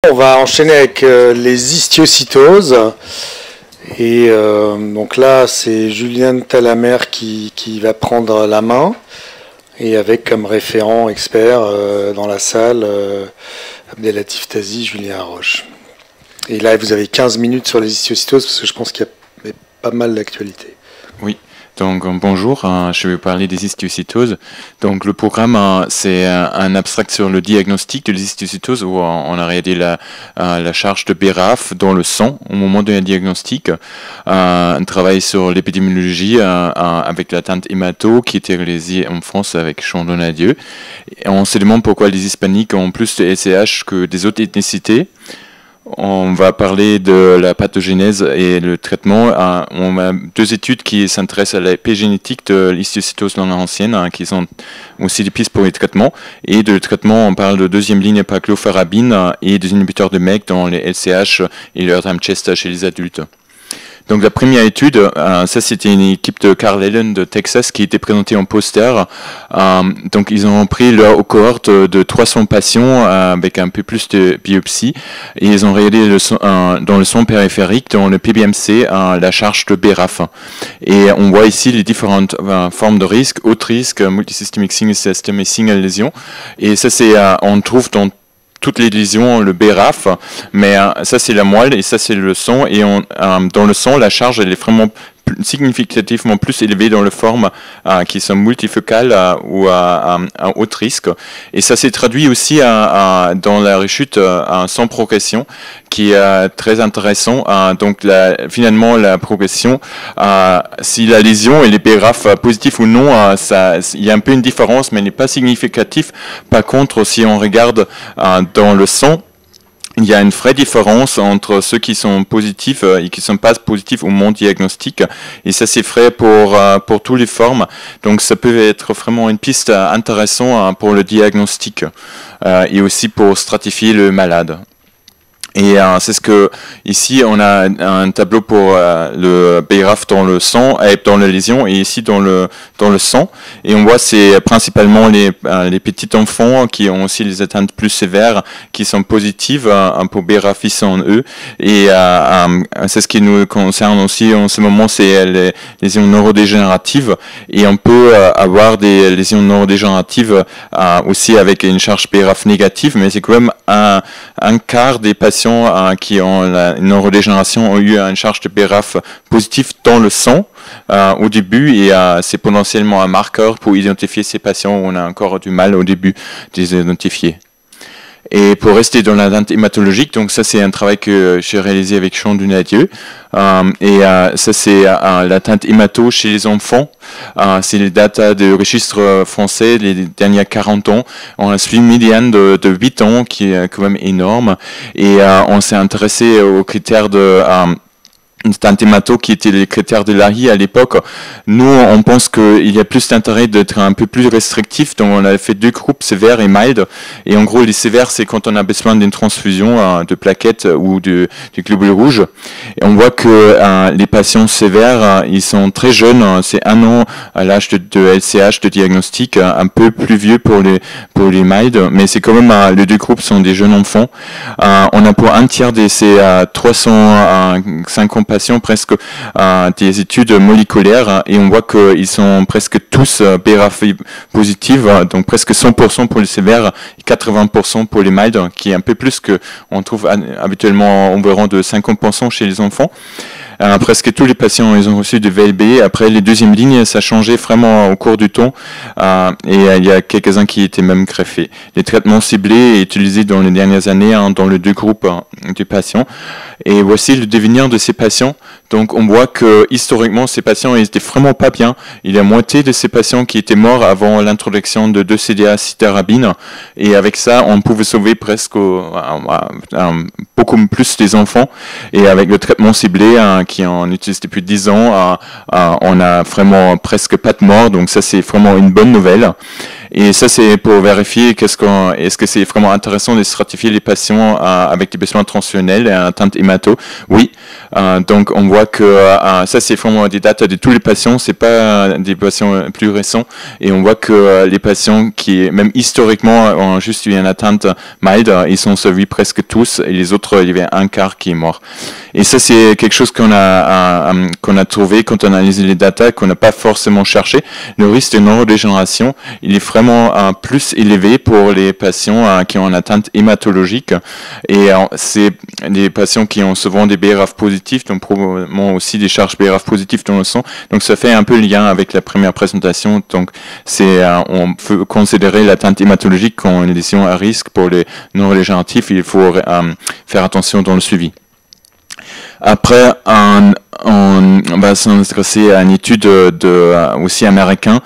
On va enchaîner avec les histiocytoses. Et donc là, c'est Julien Talamer qui va prendre la main. Et avec comme référent expert dans la salle, Abdelatif Tazi, Julien Roche. Et là, vous avez 15 minutes sur les histiocytoses, parce que je pense qu'il y a pas mal d'actualité. Oui. Donc bonjour, je vais parler des histiocytoses. Donc le programme, c'est un abstract sur le diagnostic de l'histiocytose où on a regardé la charge de BRAF dans le sang au moment de la diagnostic. Un travail sur l'épidémiologie avec la tante hémato qui était réalisée en France avec Jean Donadieu. Et on se demande pourquoi les hispaniques ont plus de LCH que des autres ethnicités. On va parler de la pathogénèse et le traitement. On a deux études qui s'intéressent à l'épigénétique de l'histiocytose langue ancienne, qui sont aussi des pistes pour les traitements. Et de traitement, on parle de deuxième ligne paclofarabine et des inhibiteurs de MEK dans les LCH et le Chest chez les adultes. Donc la première étude, ça c'était une équipe de Carl Allen de Texas qui était présentée en poster. Donc ils ont pris leur cohorte de 300 patients avec un peu plus de biopsie et ils ont regardé dans le son périphérique, dans le PBMC, la charge de BRAF. Et on voit ici les différentes formes de risque, haut risque, multisystémique single system et single lésion. Et ça c'est, on trouve dans toutes les lésions, le BRAF, mais ça c'est la moelle et ça c'est le sang. Et dans le sang, la charge elle est vraiment significativement plus élevée dans les formes qui sont multifocales ou à haut risque. Et ça s'est traduit aussi dans la rechute sans progression, qui est très intéressant. Donc finalement, la progression, si la lésion et les BRAF positifs ou non, il y a un peu une différence, mais elle n'est pas significative. Par contre, si on regarde dans le sang, il y a une vraie différence entre ceux qui sont positifs et qui ne sont pas positifs au moment diagnostic. Et ça, c'est vrai pour toutes les formes. Donc, ça peut être vraiment une piste intéressante pour le diagnostic et aussi pour stratifier le malade. Et c'est ce que ici on a un tableau pour le BRAF dans le sang, dans la lésion et ici dans le sang. Et on voit c'est principalement les petits enfants qui ont aussi les atteintes plus sévères qui sont positives pour BRAF en eux. Et c'est ce qui nous concerne aussi en ce moment, c'est les lésions neurodégénératives. Et on peut avoir des lésions neurodégénératives aussi avec une charge BRAF négative, mais c'est quand même un quart des patients qui ont une neurodégénération ont eu une charge de BRAF positive dans le sang au début et c'est potentiellement un marqueur pour identifier ces patients où on a encore du mal au début de les identifier. Et pour rester dans la teinte hématologique, donc ça c'est un travail que j'ai réalisé avec Jean Donadieu. Ça c'est la teinte hémato chez les enfants. C'est les datas de registre français les dernières 40 ans. On a suivi une médiane de 8 ans qui est quand même énorme. Et on s'est intéressé aux critères de une teinte hémato qui était les critères de l'ARI à l'époque. Nous, on pense qu'il y a plus d'intérêt d'être un peu plus restrictif. Donc, on a fait deux groupes, sévères et mild. Et en gros, les sévères, c'est quand on a besoin d'une transfusion de plaquettes ou du globule rouge. Et on voit que les patients sévères, ils sont très jeunes. C'est 1 an à l'âge de LCH, de diagnostic, un peu plus vieux pour les mild. Mais c'est quand même, les deux groupes sont des jeunes enfants. On a pour un tiers de ces 350 patients presque des études moléculaires et on voit qu'ils sont presque tous BRAF positifs, donc presque 100% pour les sévères et 80% pour les mild, qui est un peu plus que on trouve habituellement environ de 50% chez les enfants. Presque tous les patients ils ont reçu de VLB. Après les deuxièmes lignes, ça a changé vraiment au cours du temps et il y a quelques-uns qui étaient même greffés. Les traitements ciblés et utilisés dans les dernières années dans les deux groupes de patients. Et voici le devenir de ces patients. Donc on voit que historiquement ces patients ils étaient vraiment pas bien. Il y a moitié de ces patients qui étaient morts avant l'introduction de 2-CDA cytarabine et avec ça on pouvait sauver presque beaucoup plus des enfants. Et avec le traitement ciblé qui en utilise depuis 10 ans, on a vraiment presque pas de mort. Donc ça c'est vraiment une bonne nouvelle. Et ça, c'est pour vérifier est-ce que c'est vraiment intéressant de stratifier les patients avec des besoins transfusionnels et atteinte hémato. Oui. Donc, on voit que ça, c'est vraiment des datas de tous les patients. C'est pas des patients plus récents. Et on voit que les patients qui, même historiquement, ont juste eu une atteinte mild, ils sont survivants presque tous. Et les autres, il y avait un quart qui est mort. Et ça, c'est quelque chose qu'on a trouvé quand on a analysé les datas, qu'on n'a pas forcément cherché. Le risque de neurodégénération, il est vraiment plus élevé pour les patients qui ont une atteinte hématologique. Et c'est des patients qui ont souvent des BRAF positifs, donc probablement aussi des charges BRAF positives dans le sang. Donc ça fait un peu lien avec la première présentation. Donc on peut considérer l'atteinte hématologique comme une lésion à risque pour les neurodégénératifs. Il faut faire attention dans le suivi. Après, on va s'intéresser à une étude aussi américaine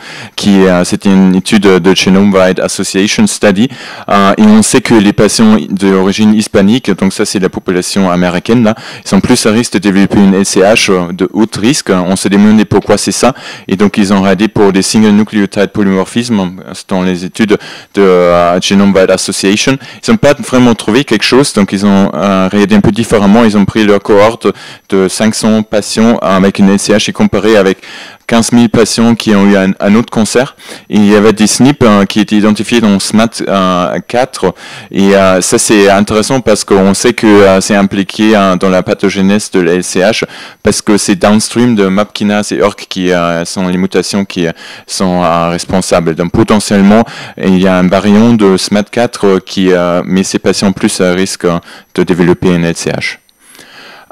c'était une étude de Genome-Wide Association Study, et on sait que les patients d'origine hispanique, donc ça c'est la population américaine là, ils sont plus à risque de développer une LCH de haut risque. On s'est demandé pourquoi c'est ça, et donc ils ont regardé pour des single nucleotide polymorphismes dans les études de Genome-Wide Association. Ils n'ont pas vraiment trouvé quelque chose, donc ils ont regardé un peu différemment. Ils ont pris leur cohorte de 500 patients avec une LCH et comparé avec 15 000 patients qui ont eu un autre cancer. Et il y avait des SNP qui étaient identifiés dans SMAD4. Et ça, c'est intéressant parce qu'on sait que c'est impliqué dans la pathogénèse de la LCH, parce que c'est downstream de MAP kinase et ERK qui sont les mutations qui sont responsables. Donc potentiellement, il y a un variant de SMAD4 qui met ces patients plus à risque de développer une LCH.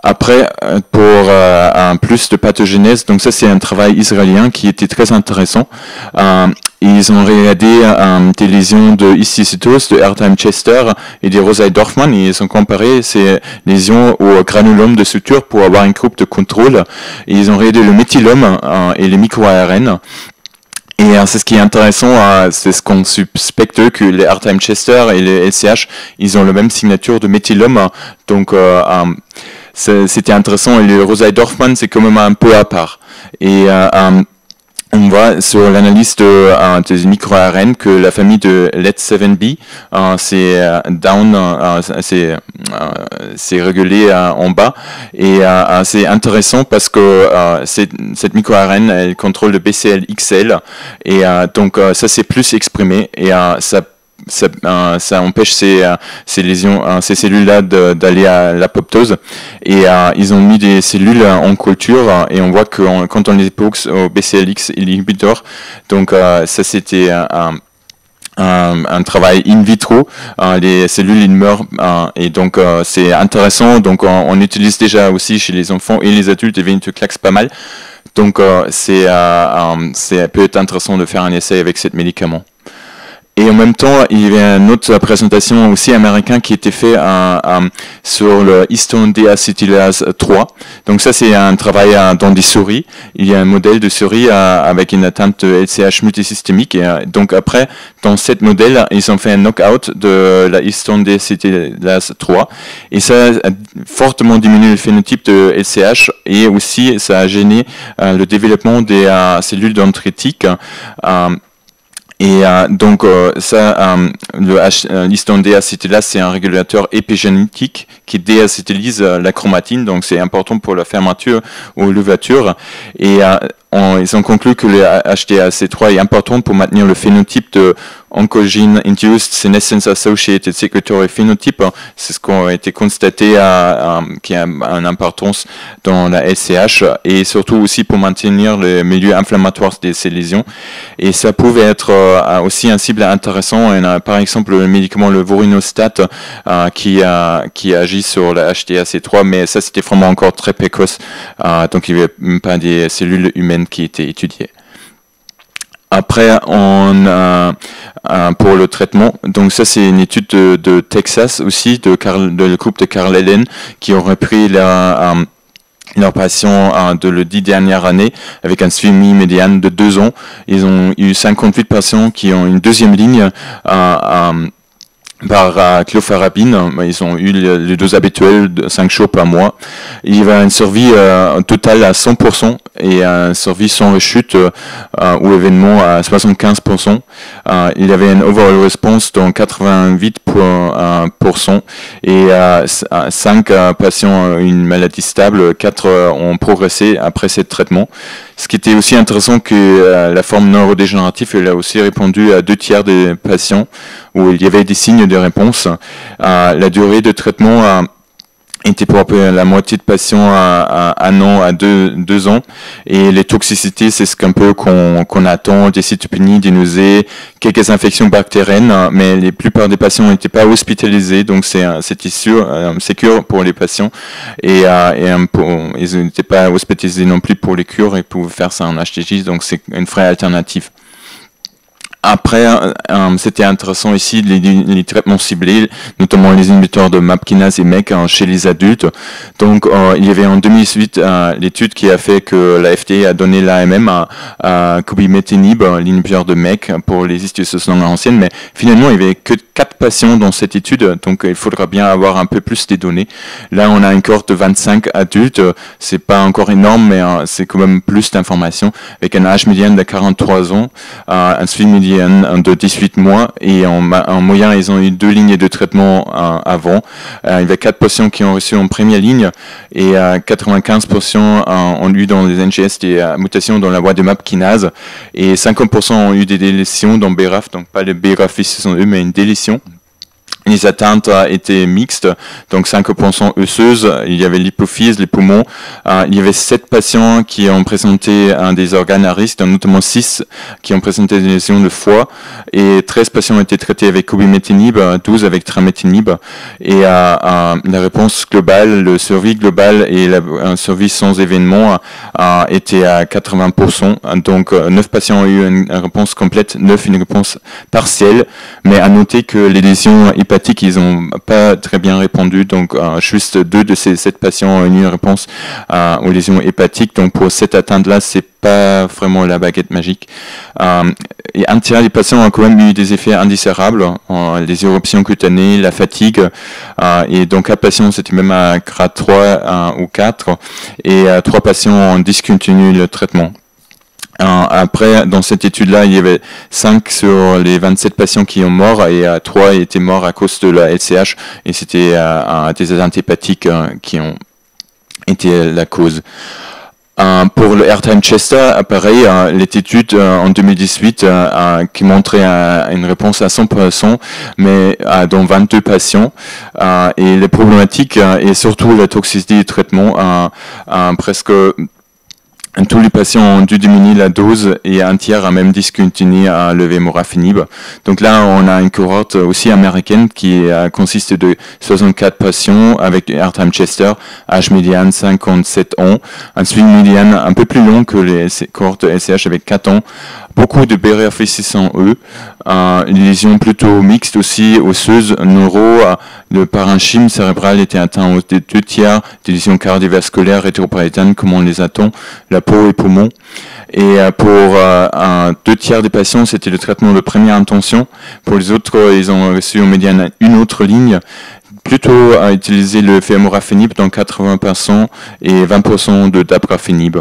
Après, pour un plus de pathogénèse, donc ça c'est un travail israélien qui était très intéressant. Ils ont regardé des lésions de histiocytose, de Erdheim-Chester et de Rosai-Dorfman, et ils ont comparé ces lésions au granulome de suture pour avoir une groupe de contrôle. Et ils ont regardé le méthylome et les micro-ARN. Et c'est ce qui est intéressant, c'est ce qu'on suspecte, que les Erdheim-Chester et les LCH, ils ont la même signature de méthylome. Donc c'était intéressant, et le Rosai-Dorfman, c'est quand même un peu à part. Et on voit sur l'analyse des micro-ARN que la famille de LED7B, c'est c'est régulé en bas. Et c'est intéressant parce que cette micro-ARN, elle contrôle le BCL-XL. Et donc ça, c'est plus exprimé. Et ça empêche ces lésions, ces cellules-là d'aller à l'apoptose. Et ils ont mis des cellules en culture, et on voit que quand on les époxe au BCLX inhibitor, donc ça c'était un travail in vitro, les cellules ils meurent, et donc c'est intéressant. Donc on utilise déjà aussi chez les enfants et les adultes, et venetoclax pas mal. Donc c'est peut être intéressant de faire un essai avec ce médicament. Et en même temps, il y avait une autre présentation aussi américaine qui était faite sur le histone déacétylase 3. Donc ça, c'est un travail dans des souris. Il y a un modèle de souris avec une atteinte de LCH multisystémique. Et donc après, dans ce modèle, ils ont fait un knockout de la histone déacétylase 3. Et ça a fortement diminué le phénotype de LCH, et aussi ça a gêné le développement des cellules dendritiques. Et donc l'histone déacétylase, c'est un régulateur épigénétique qui déacétylise la chromatine, donc c'est important pour la fermeture ou l'ouverture. Et ils ont conclu que le HDAC3 est important pour maintenir le phénotype de Oncogene Induced Senescence Associated Secretory Phenotype. C'est ce qui a été constaté qui a une importance dans la LCH, et surtout aussi pour maintenir le milieu inflammatoire de ces lésions. Et ça pouvait être aussi un cible intéressant. Et par exemple le médicament le vorinostat qui agit sur la HDAC3, mais ça c'était vraiment encore très précoce, donc il n'y avait même pas des cellules humaines qui étaient étudiées. Après, pour le traitement, donc ça c'est une étude de Texas aussi, de le groupe de Carl Ellen, qui ont repris leurs patients de les 10 dernières années avec un suivi médian de 2 ans. Ils ont eu 58 patients qui ont une deuxième ligne par clofarabine. Ils ont eu les doses habituelles de 5 jours par mois. Il y avait une survie totale à 100% et une survie sans rechute ou événement à 75%. Il y avait une overall response dans 88% et 5 patients ont une maladie stable, 4 ont progressé après ce traitement. Ce qui était aussi intéressant que la forme neurodégénérative, elle a aussi répondu à 2 tiers des patients où il y avait des signes de réponse. La durée de traitement était pour la moitié de patients à 1 an à 2 ans. Et les toxicités, c'est ce qu'un peu qu'on attend, des cytopénies, des nausées, quelques infections bactériennes, mais la plupart des patients n'étaient pas hospitalisés, donc c'était sûr, sécure pour les patients. Et ils n'étaient pas hospitalisés non plus pour les cures, ils pouvaient faire ça en HTJ, donc c'est une vraie alternative. Après, c'était intéressant ici les traitements ciblés, notamment les inhibiteurs de MAP kinase et MEK chez les adultes. Donc, il y avait en 2018 l'étude qui a fait que la FDA a donné l'AMM à cobimetinib, l'inhibiteur de MEK pour les histiocytoses non anciennes, mais finalement, il n'y avait que 4 patients dans cette étude, donc il faudra bien avoir un peu plus des données. Là, on a une cohorte de 25 adultes, c'est pas encore énorme, mais c'est quand même plus d'informations, avec un âge médian de 43 ans, un suivi médian de 18 mois et en moyen ils ont eu 2 lignes de traitement avant. Il y avait 4 patients qui ont reçu en première ligne et 95% ont eu dans les NGS des mutations dans la voie de MAP kinase et 50% ont eu des délétions dans BRAF, donc pas le BRAF eux mais une délétion. Les atteintes étaient mixtes, donc 5% osseuses, il y avait l'hypophyse, les poumons. Il y avait 7 patients qui ont présenté des organes à risque, notamment 6 qui ont présenté des lésions de foie, et 13 patients ont été traités avec cobimetinib, 12 avec trametinib, et la réponse globale, le survie global et la survie sans événement était à 80%. Donc 9 patients ont eu une réponse complète, 9 une réponse partielle, mais à noter que les lésions hépatiques, ils n'ont pas très bien répondu, donc juste 2 de ces 7 patients ont eu une réponse aux lésions hépatiques, donc pour cette atteinte-là, c'est pas vraiment la baguette magique. Et un tiers des patients ont quand même eu des effets indésirables, les éruptions cutanées, la fatigue, et donc 4 patients c'était même à grade 3 ou 4, et 3 patients ont discontinué le traitement. Après, dans cette étude-là, il y avait 5 sur les 27 patients qui ont mort et 3 étaient morts à cause de la LCH et c'était des agents hépatiques qui ont été la cause. Pour le Airtime Chester, pareil, l'étude en 2018 qui montrait une réponse à 100%, mais dans 22 patients. Et les problématiques et surtout la toxicité du traitement, presque tous les patients ont dû diminuer la dose et un tiers a même discontinué le vemurafenib. Donc là, on a une cohorte aussi américaine qui consiste de 64 patients avec Airtime Chester, âge médian 57 ans, un suivi médian un peu plus long que les cohortes LCH avec 4 ans, beaucoup de BRAF600E, une lésion plutôt mixte aussi, osseuse, neuro, le parenchyme cérébral était atteint aux 2 tiers, des lésions cardiovasculaires rétroparietannes comme on les attend, la peau et poumons. Et pour 2 tiers des patients, c'était le traitement de première intention. Pour les autres, ils ont reçu en médiane une autre ligne, plutôt à utiliser le vemurafenib dans 80% et 20% de dabrafenib.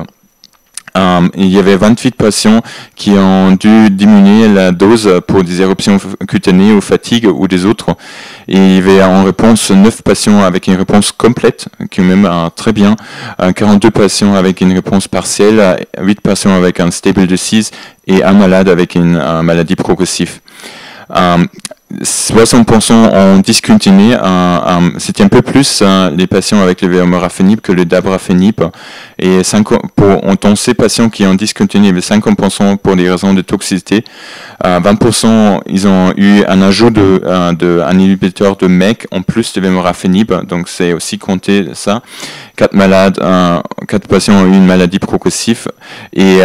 Il y avait 28 patients qui ont dû diminuer la dose pour des éruptions cutanées ou fatigue ou des autres. Et il y avait en réponse 9 patients avec une réponse complète, qui est même très bien, 42 patients avec une réponse partielle, 8 patients avec un stable disease et un malade avec une maladie progressive. 60% ont discontinué, c'était un peu plus les patients avec le vemurafenib que le dabrafenib, et dans ces patients qui ont discontinué, il y avait 50% pour des raisons de toxicité, 20% ils ont eu un ajout de un inhibiteur de MEK en plus de vemurafenib, donc c'est aussi compté ça. 4 patients ont eu une maladie progressive et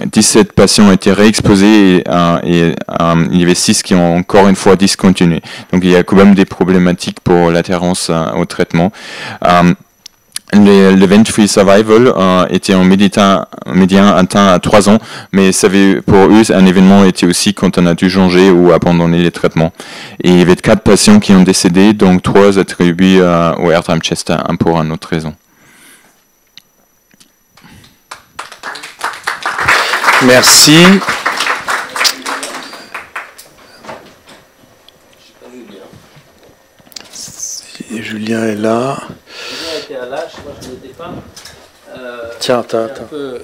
17 patients ont été réexposés et il y avait 6 qui ont encore une fois discontinué. Donc il y a quand même des problématiques pour l'adhérence au traitement. l'event-free survival était en médian atteint à 3 ans, mais pour eux, un événement était aussi quand on a dû changer ou abandonner les traitements. Et il y avait 4 patients qui ont décédé, donc 3 attribués au Erdheim Chester, un pour une autre raison. Merci. Julien est là. Julien était à l'âge, moi je n'étais pas. Tiens, un peu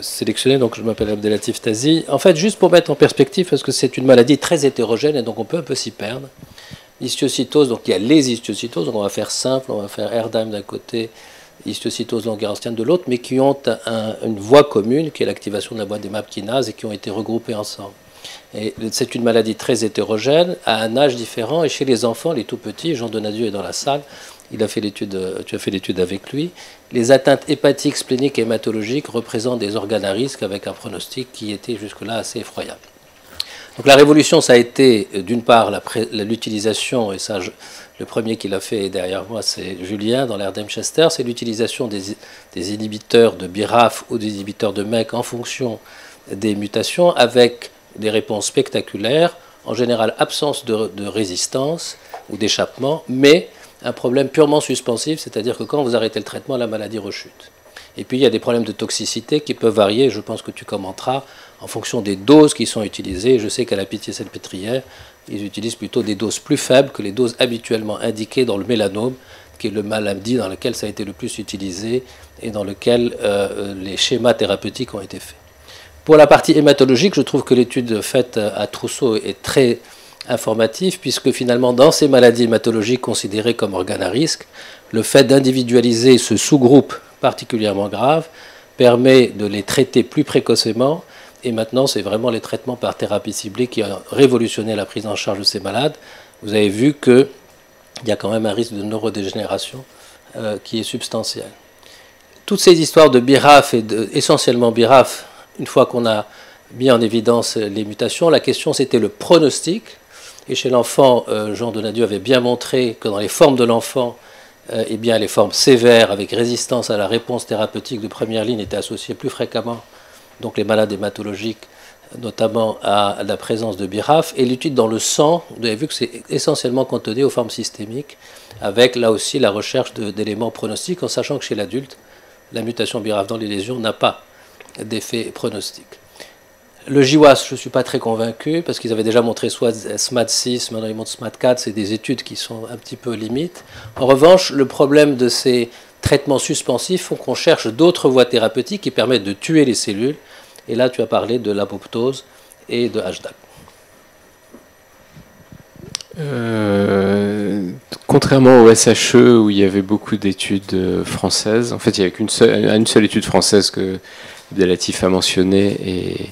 sélectionné, donc je m'appelle Abdelatif Tazi. En fait, juste pour mettre en perspective, parce que c'est une maladie très hétérogène et donc on peut un peu s'y perdre. L'histiocytose, donc il y a les histiocytoses, donc on va faire simple, on va faire Erdheim d'un côté, histiocytose langerhansienne de l'autre, mais qui ont une voie commune, qui est l'activation de la boîte des MAP kinase et qui ont été regroupées ensemble. Et c'est une maladie très hétérogène, à un âge différent, et chez les enfants, les tout petits, Jean Donadieu est dans la salle, tu as fait l'étude avec lui. Les atteintes hépatiques, spléniques et hématologiques représentent des organes à risque avec un pronostic qui était jusque-là assez effroyable. Donc la révolution, ça a été d'une part l'utilisation, et ça, le premier qui l'a fait derrière moi, c'est Julien dans l'Erdheim Chester, c'est l'utilisation des inhibiteurs de BRAF ou des inhibiteurs de MEK en fonction des mutations avec des réponses spectaculaires, en général absence de résistance ou d'échappement, mais un problème purement suspensif, c'est-à-dire que quand vous arrêtez le traitement, la maladie rechute. Et puis il y a des problèmes de toxicité qui peuvent varier, je pense que tu commenteras, en fonction des doses qui sont utilisées. Je sais qu'à la Pitié-Salpêtrière, ils utilisent plutôt des doses plus faibles que les doses habituellement indiquées dans le mélanome, qui est le maladie dans lequel ça a été le plus utilisé et dans lequel les schémas thérapeutiques ont été faits. Pour la partie hématologique, je trouve que l'étude faite à Trousseau est très informative, puisque finalement, dans ces maladies hématologiques considérées comme organes à risque, le fait d'individualiser ce sous-groupe particulièrement grave permet de les traiter plus précocement. Et maintenant, c'est vraiment les traitements par thérapie ciblée qui ont révolutionné la prise en charge de ces malades. Vous avez vu qu'il y a quand même un risque de neurodégénération qui est substantiel. Toutes ces histoires de BRAF et essentiellement BRAF, une fois qu'on a mis en évidence les mutations, la question c'était le pronostic. Et chez l'enfant, Jean Donadieu avait bien montré que dans les formes de l'enfant, eh bien, les formes sévères avec résistance à la réponse thérapeutique de première ligne étaient associées plus fréquemment, donc les malades hématologiques, notamment à la présence de BRAF. Et l'étude dans le sang, vous avez vu que c'est essentiellement cantonné aux formes systémiques, avec là aussi la recherche d'éléments pronostiques, en sachant que chez l'adulte, la mutation BRAF dans les lésions n'a pas d'effet pronostic. Le GWAS, je ne suis pas très convaincu, parce qu'ils avaient déjà montré soit SMAD6, maintenant ils montrent SMAD4, c'est des études qui sont un petit peu limites. En revanche, le problème de ces traitements suspensifs font qu'on cherche d'autres voies thérapeutiques qui permettent de tuer les cellules. Et là, tu as parlé de l'apoptose et de HDAC. Contrairement au SHE, où il y avait beaucoup d'études françaises, en fait, il n'y avait qu'une seule étude française que Abdelatif a mentionnée, et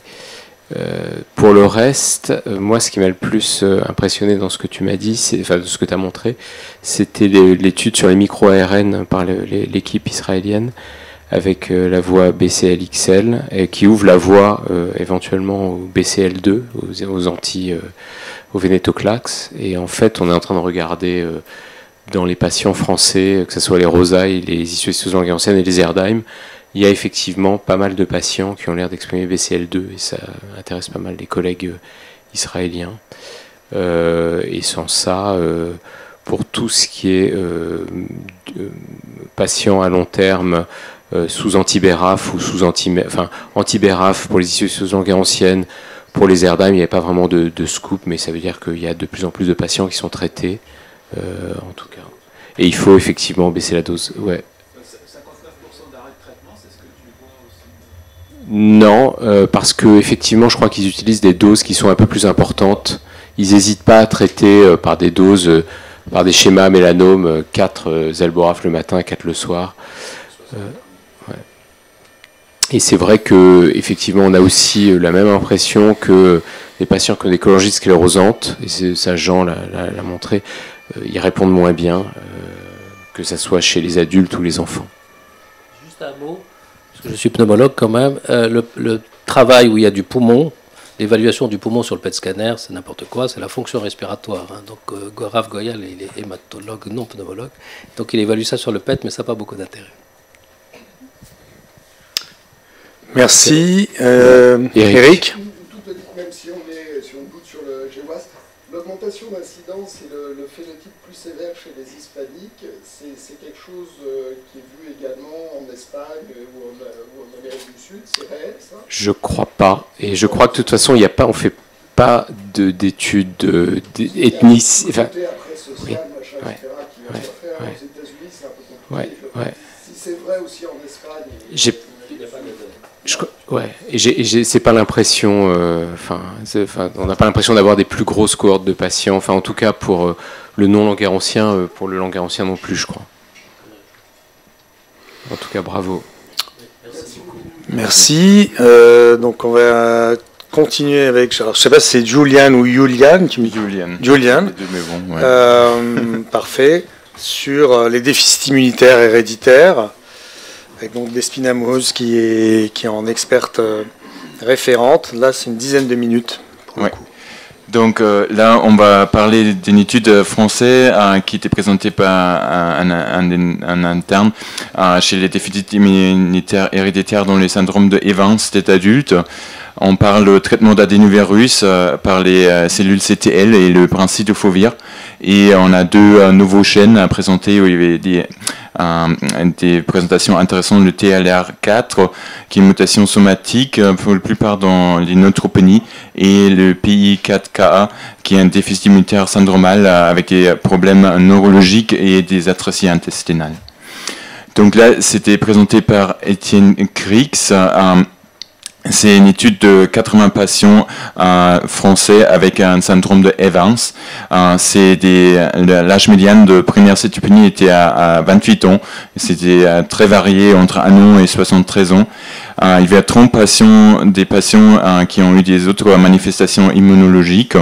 pour le reste, moi, ce qui m'a le plus impressionné dans ce que tu m'as dit, enfin, de ce que tu as montré, c'était l'étude sur les micro-ARN par l'équipe israélienne, avec la voie BCL-XL, et qui ouvre la voie éventuellement au BCL2, au vénétoclax. Et en fait, on est en train de regarder dans les patients français, que ce soit les rosailles, les histiocytoses langerhansiennes et les Erdheim, il y a effectivement pas mal de patients qui ont l'air d'exprimer BCL2, et ça intéresse pas mal les collègues israéliens. Et sans ça, pour tout ce qui est patients à long terme sous anti-BRAF ou sous anti-BRAF pour les histiocytoses langerhansiennes, pour les Erdheim, il n'y avait pas vraiment de scoop, mais ça veut dire qu'il y a de plus en plus de patients qui sont traités, en tout cas. Et il faut effectivement baisser la dose. Ouais. Non, parce que effectivement, je crois qu'ils utilisent des doses qui sont un peu plus importantes. Ils n'hésitent pas à traiter par des doses, par des schémas mélanome, 4 Zelboraf le matin, 4 le soir. Ouais. Et c'est vrai que effectivement, on a aussi la même impression que les patients qui ont des cholangites sclérosantes, et ça Jean l'a montré, ils répondent moins bien, que ce soit chez les adultes ou les enfants. Juste un mot. Je suis pneumologue quand même. Le travail où il y a du poumon, l'évaluation du poumon sur le PET scanner, c'est n'importe quoi, c'est la fonction respiratoire. Hein. Donc Gorav Goyal, il est hématologue, non pneumologue. Donc il évalue ça sur le PET, mais ça n'a pas beaucoup d'intérêt. Merci. Eric. Une toute petite, même si on doute sur le GWAS, l'augmentation d'incidence et le phénotype plus sévère chez les hispaniques, c'est quelque chose qui est vu également en Espagne ou en Amérique du Sud, c'est réel ça? Je crois pas. Et je crois que de toute façon, on fait pas d'études ethniques. Enfin, Après social, machin, ouais, etc., qui va se faire ouais. aux États-Unis, c'est un peu compliqué. Ouais. Si c'est vrai aussi en Espagne. C'est pas l'impression. On n'a pas l'impression d'avoir des plus grosses cohortes de patients. Enfin, en tout cas pour le non-languéronsien, pour le languéronsien non plus, je crois. En tout cas, bravo. Merci. Donc on va continuer avec. Alors, je sais pas si c'est Julian ou Julian qui me dit. Julian. Les deux, mais bon, ouais. Parfait. Sur les déficits immunitaires héréditaires. Avec donc Despina Mouhouse qui est en experte référente. Là, c'est une dizaine de minutes pour le coup. Donc là, on va parler d'une étude française qui était présentée par un interne chez les déficits immunitaires héréditaires dans les syndromes de Evans des adultes. On parle de traitement d'adénovirus par les cellules CTL et le brincidofovir. Et on a deux nouveaux chaînes à présenter où il y avait des présentations intéressantes de TLR4, qui est une mutation somatique pour la plupart dans les neutropénies, et le PI4KA, qui est un déficit immunitaire syndromal avec des problèmes neurologiques et des atrophies intestinales. Donc là, c'était présenté par Étienne Crix. C'est une étude de 80 patients français avec un syndrome de Evans. L'âge médian de première cytopénie était à 28 ans. C'était très varié entre 1 an et 73 ans. Il y a 30 patients, des patients qui ont eu des autres manifestations immunologiques.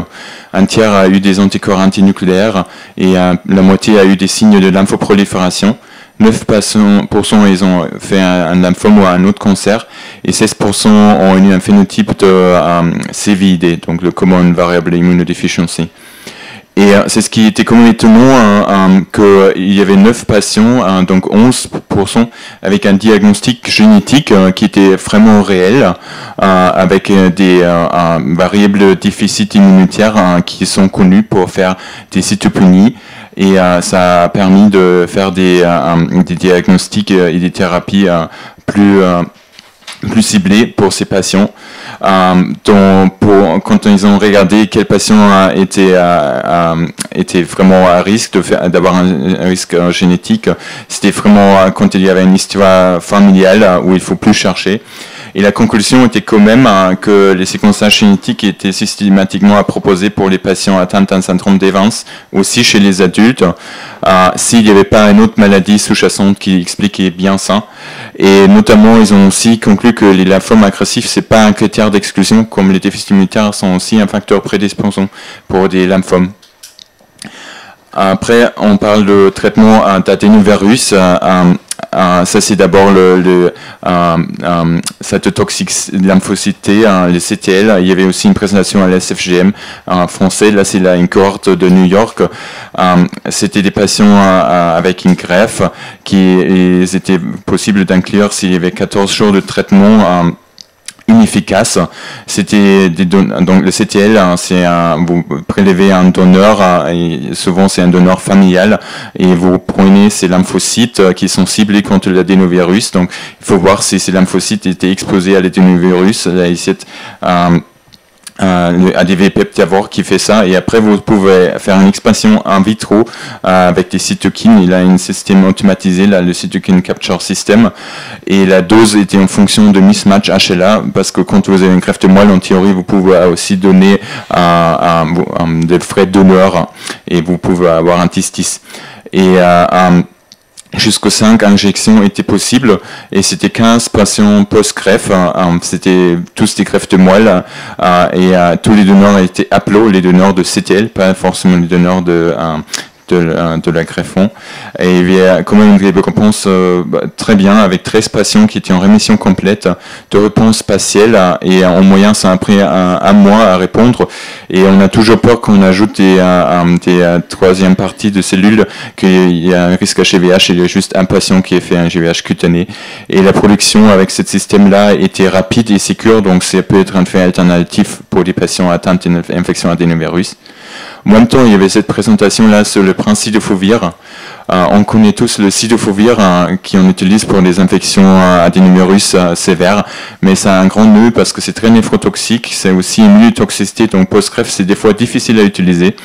Un tiers a eu des anticorps antinucléaires et la moitié a eu des signes de lymphoprolifération. 9% ils ont fait un lymphome ou un autre cancer et 16% ont eu un phénotype de CVID, donc le Common Variable Immunodeficiency. Et c'est ce qui était quand même étonnant, qu'il y avait 9 patients, donc 11%, avec un diagnostic génétique qui était vraiment réel, avec des variables déficit immunitaires qui sont connus pour faire des cytopénies. Et ça a permis de faire des diagnostics et des thérapies plus ciblées pour ces patients. Quand ils ont regardé quels patients étaient vraiment à risque d'avoir un risque génétique, c'était vraiment quand il y avait une histoire familiale où il faut plus chercher. Et la conclusion était quand même que les séquençages génétiques étaient systématiquement à proposer pour les patients atteints d'un syndrome d'Evans, aussi chez les adultes, s'il n'y avait pas une autre maladie sous-jacente qui expliquait bien ça. Et notamment, ils ont aussi conclu que les lymphomes agressifs, c'est pas un critère d'exclusion, comme les déficits immunitaires sont aussi un facteur prédisposant pour des lymphomes. Après, on parle de traitement d'adénovirus. Ça, c'est d'abord le cytotoxique lymphocyté, les CTL. Il y avait aussi une présentation à l'SFGM français. Là, c'est une cohorte de New York. C'était des patients avec une greffe qui était possible d'inclure s'il y avait 14 jours de traitement inefficace. C'était donc le CTL, vous prélevez un donneur, et souvent c'est un donneur familial, et vous prenez ces lymphocytes qui sont ciblés contre l'adénovirus. Donc il faut voir si ces lymphocytes étaient exposés à l'adénovirus. Là, ici, ADV Peptiavor qui fait ça, et après vous pouvez faire une expansion in vitro avec des cytokines. Il a un système automatisé, là, le cytokine capture system, et la dose était en fonction de mismatch HLA, parce que quand vous avez une greffe de moelle, en théorie vous pouvez aussi donner des frais donneurs et vous pouvez avoir un testis. Et jusqu'aux 5 injections étaient possibles, et c'était 15 patients post-greffe, c'était tous des greffes de moelle, et tous les donneurs étaient haplo, les donneurs de CTL, pas forcément les donneurs de de la greffon. Et il y a quand même des réponses très bien, avec 13 patients qui étaient en rémission complète de réponse partielle, et en moyenne ça a pris un mois à répondre, et on a toujours peur qu'on ajoute des troisième parties de cellules, qu'il y a un risque à GVH, et il y a juste un patient qui a fait un GVH cutané. Et la production avec ce système-là était rapide et sécure, donc ça peut être un fait alternatif pour des patients atteints d'une infection adénovirus. En même temps, il y avait cette présentation-là sur le princidofovir. On connaît tous le cidofovir qu'on utilise pour les infections adénovirus sévères, mais ça a un grand nœud parce que c'est très néphrotoxique, c'est aussi une immunotoxicité, donc post-greffe c'est des fois difficile à utiliser.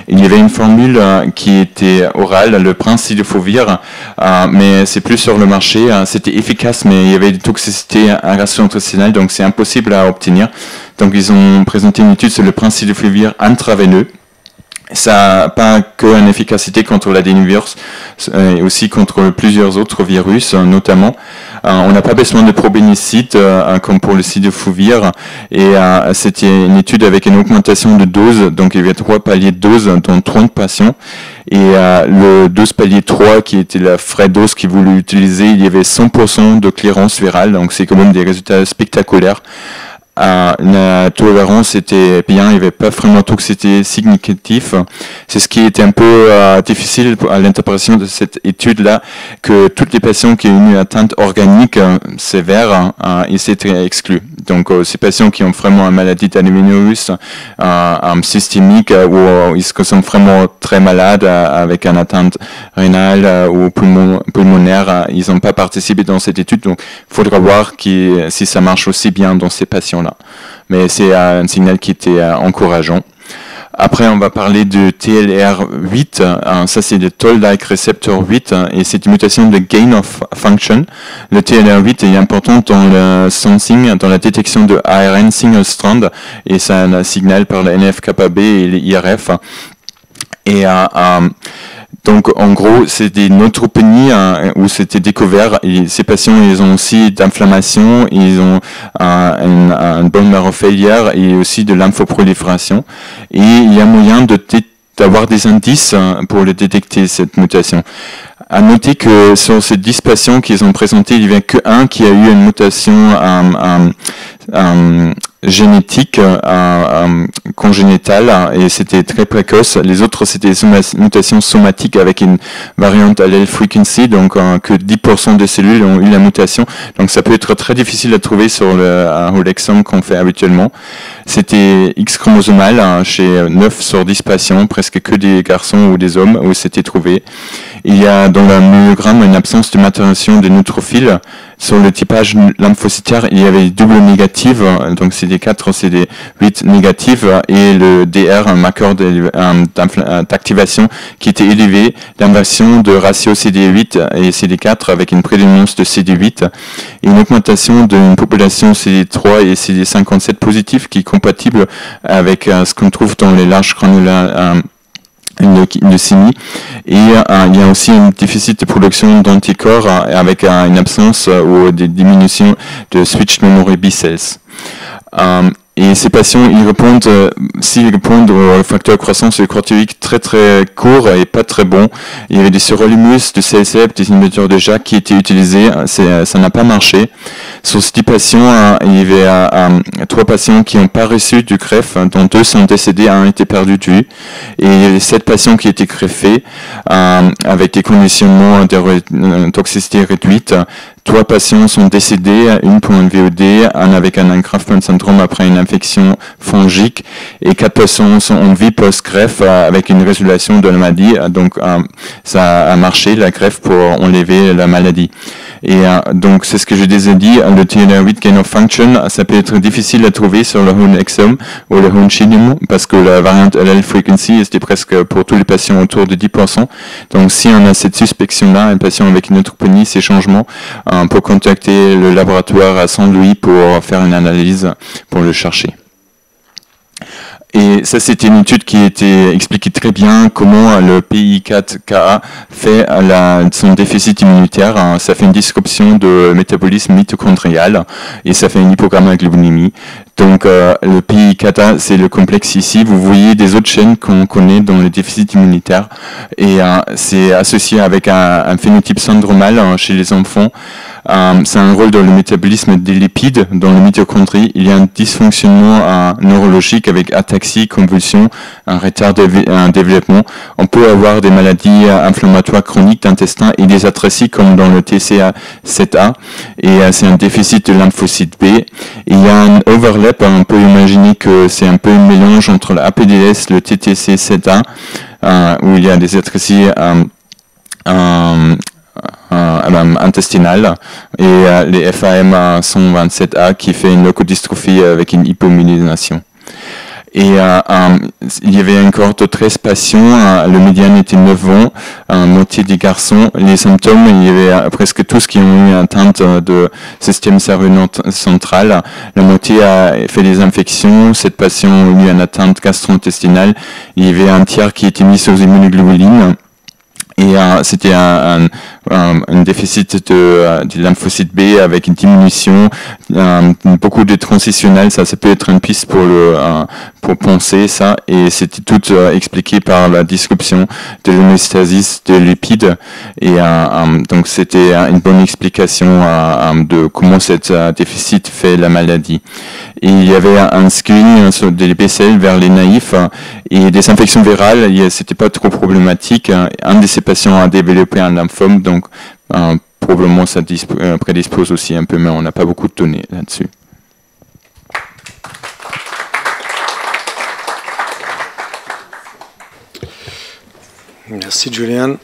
Il y avait une formule qui était orale, le princidofovir, mais c'est plus sur le marché. C'était efficace, mais il y avait des toxicités gastro-intestinales, donc c'est impossible à obtenir. Donc ils ont présenté une étude sur le princidofovir intraveineux. Ça n'a pas qu'une efficacité contre l'adénovirus, et aussi contre plusieurs autres virus, notamment. On n'a pas besoin de probénicide, comme pour le cidofovir, et c'était une étude avec une augmentation de dose, donc il y avait 3 paliers de dose dans 30 patients, et le dose palier 3, qui était la vraie dose qu'ils voulaient utiliser, il y avait 100% de clearance virale, donc c'est quand même des résultats spectaculaires. La tolérance était bien, il n'y avait pas vraiment de toxicité significative. C'est ce qui était un peu difficile à l'interprétation de cette étude-là, que toutes les patients qui ont une atteinte organique sévère, ils étaient exclus. Donc ces patients qui ont vraiment une maladie d'adénovirus systémique, ou ils sont vraiment très malades avec une atteinte rénale ou pulmonaire, ils n'ont pas participé dans cette étude. Donc il faudra voir si ça marche aussi bien dans ces patients-là. Mais c'est un signal qui était encourageant. Après, on va parler de TLR8. Ça, c'est le Toll-like receptor 8, et c'est une mutation de gain of function. Le TLR8 est important dans le sensing, dans la détection de ARN single strand, et ça a un signal par la NF-κB et l'IRF. Et donc, en gros, c'est des neutropénies où c'était découvert. Et ces patients, ils ont aussi d'inflammation, ils ont un bone marrow failure et aussi de lymphoprolifération. Et il y a moyen d'avoir des indices pour le détecter, cette mutation. À noter que sur ces 10 patients qu'ils ont présentés, il n'y avait qu'un qui a eu une mutation génétique congénitale, et c'était très précoce. Les autres, c'était des mutations somatiques avec une variante allele frequency, donc que 10% des cellules ont eu la mutation. Donc ça peut être très difficile à trouver sur le whole exome qu'on fait habituellement. C'était X-chromosomal chez 9 sur 10 patients, presque que des garçons ou des hommes où c'était trouvé. Il y a dans le myelogramme une absence de maturation des neutrophiles. Sur le typage lymphocytaire, il y avait double négative, donc CD4, CD8 négative, et le DR, un marqueur d'activation qui était élevé, d'inversion de ratio CD8 et CD4 avec une prédominance de CD8, et une augmentation d'une population CD3 et CD57 positive qui est compatible avec ce qu'on trouve dans les larges granulats une leucémie, et il y a aussi un déficit de production d'anticorps avec une absence ou des diminutions de switch memory B cells. Et ces patients, s'ils répondent au facteur de croissance du corticoïde très très court et pas très bon. Il y avait des sirolimus, des CSF, des inhibiteurs de JAK qui étaient utilisés, ça n'a pas marché. Sur ces 10 patients, il y avait 3 patients qui n'ont pas reçu du greffe, dont 2 sont décédés, 1 était perdu de vue. Et il y avait 7 patients qui étaient greffés avec des conditionnements de toxicité réduite. 3 patients sont décédés, une pour un VOD, un avec un Engraftment syndrome après une infection fongique, et 4 patients sont en vie post-greffe avec une résolution de la maladie. Donc ça a marché, la greffe, pour enlever la maladie. Et donc c'est ce que je déjà dit, le TLR8 gain of function, ça peut être difficile à trouver sur le whole exome ou le whole genome, parce que la variante allele frequency était presque pour tous les patients autour de 10%. Donc si on a cette suspicion-là, un patient avec une neutropénie, ces changements, on peut contacter le laboratoire à Saint-Louis pour faire une analyse, pour le chercher. Et ça, c'était une étude qui était expliquée très bien comment le PI4Ka fait son déficit immunitaire. Ça fait une disruption de métabolisme mitochondrial et ça fait une hypogammaglobulinémie. Donc le PI4A, c'est le complexe ici. Vous voyez des autres chaînes qu'on connaît dans le déficit immunitaire et c'est associé avec un phénotype syndromal chez les enfants. C'est un rôle dans le métabolisme des lipides dans le mitochondrie. Il y a un dysfonctionnement neurologique avec ataxie, convulsion, un retard de développement. On peut avoir des maladies inflammatoires chroniques d'intestin et des atrésies comme dans le TCA7A. Et c'est un déficit de lymphocyte B. Et il y a un overlap. On peut imaginer que c'est un peu un mélange entre l'APDS, le TTC7A, où il y a des atrésies intestinale et les FAM 127A qui fait une leucodystrophie avec une hypomyélination. Et il y avait une cohorte de 13 patients, le médiane était 9 ans, moitié des garçons. Les symptômes, il y avait presque tous qui ont eu une atteinte de système nerveux central. La moitié a fait des infections, 7 patients ont eu une atteinte gastro-intestinale. Il y avait un tiers qui était mis sous immunoglobulines. Et c'était un déficit de lymphocyte B avec une diminution, beaucoup de transitionnels. Ça peut être une piste pour penser ça. Et c'était tout expliqué par la disruption de l'homéostasis de lipides. Et donc c'était une bonne explication de comment cet déficit fait la maladie. Et il y avait un screening de l'EBCL vers les naïfs et des infections virales. C'était pas trop problématique. Un de ces patients a développé un lymphome, donc probablement ça prédispose aussi un peu, mais on n'a pas beaucoup de données là-dessus. Merci Julian.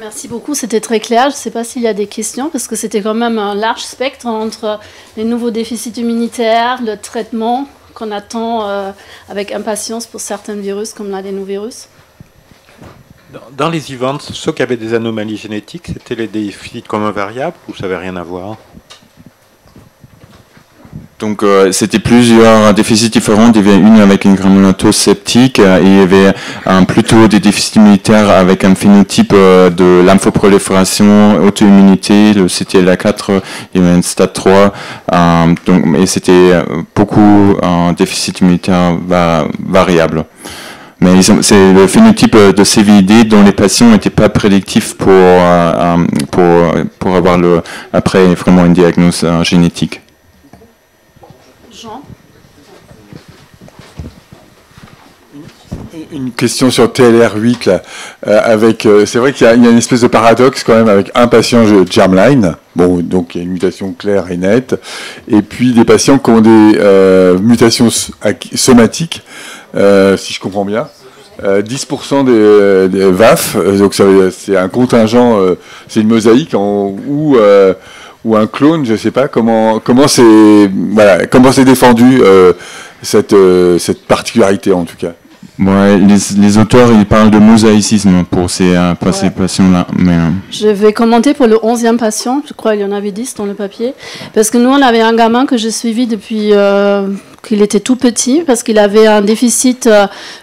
Merci beaucoup, c'était très clair. Je ne sais pas s'il y a des questions, parce que c'était quand même un large spectre entre les nouveaux déficits immunitaires, le traitement qu'on attend avec impatience pour certains virus, comme l'adénovirus. Dans les events, ceux qui avaient des anomalies génétiques, c'était les déficits communs variables ou ça n'avait rien à voir? Donc c'était plusieurs déficits différents. Il y avait une avec une granulomatose septique et il y avait plutôt des déficits immunitaires avec un phénotype de lymphoprolifération, auto-immunité, le CTLA4, il y avait un stade 3, et c'était beaucoup un déficit immunitaire variable. Mais c'est le phénotype de CVID dont les patients n'étaient pas prédictifs pour avoir après vraiment une diagnose génétique. Une question sur TLR8 là, c'est vrai qu'il y a une espèce de paradoxe quand même avec un patient germline, bon donc il y a une mutation claire et nette, et puis des patients qui ont des mutations somatiques, si je comprends bien, 10% des VAF, donc c'est un contingent, c'est une mosaïque ou un clone, je sais pas comment c'est défendu cette particularité en tout cas. Ouais, les auteurs ils parlent de mosaïcisme pour ces patients-là. Mais je vais commenter pour le 11e patient, je crois qu'il y en avait 10 dans le papier, parce que nous on avait un gamin que j'ai suivi depuis qu'il était tout petit, parce qu'il avait un déficit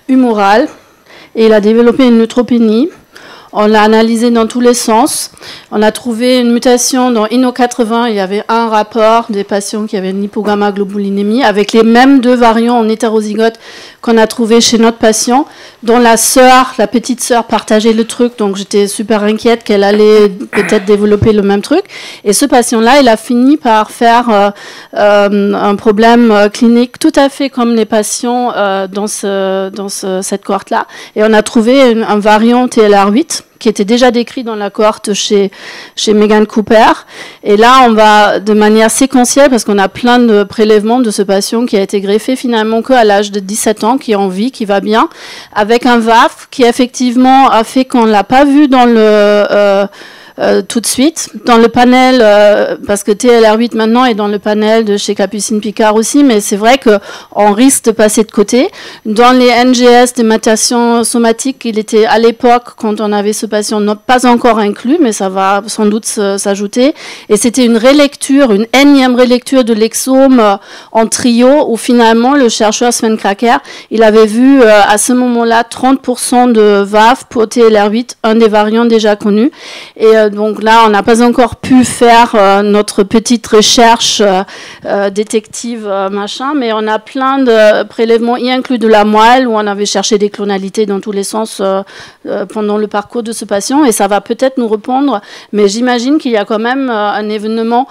humoral et il a développé une neutropénie. On l'a analysé dans tous les sens. On a trouvé une mutation dans INO80. Il y avait un rapport des patients qui avaient une hypogammaglobulinémie avec les mêmes 2 variants en hétérozygote qu'on a trouvé chez notre patient, dont la petite sœur partageait le truc. Donc j'étais super inquiète qu'elle allait peut-être développer le même truc. Et ce patient-là, il a fini par faire un problème clinique tout à fait comme les patients dans cette cohorte-là. Et on a trouvé un variant TLR8 qui était déjà décrit dans la cohorte chez Megan Cooper. Et là, on va de manière séquentielle, parce qu'on a plein de prélèvements de ce patient qui a été greffé finalement qu'à l'âge de 17 ans, qui est en vie, qui va bien, avec un VAF qui effectivement a fait qu'on ne l'a pas vu dans tout de suite. Dans le panel, parce que TLR8 maintenant est dans le panel de chez Capucine Picard aussi, mais c'est vrai qu'on risque de passer de côté. Dans les NGS des mutations somatiques, il était à l'époque, quand on avait ce patient, pas encore inclus, mais ça va sans doute s'ajouter. Et c'était une relecture, une énième relecture de l'exome en trio, où finalement le chercheur Sven Kraker, il avait vu à ce moment-là 30% de VAF pour TLR8, un des variants déjà connus. Et donc là, on n'a pas encore pu faire notre petite recherche détective machin, mais on a plein de prélèvements, y inclus de la moelle, où on avait cherché des clonalités dans tous les sens pendant le parcours de ce patient, et ça va peut-être nous répondre, mais j'imagine qu'il y a quand même un événement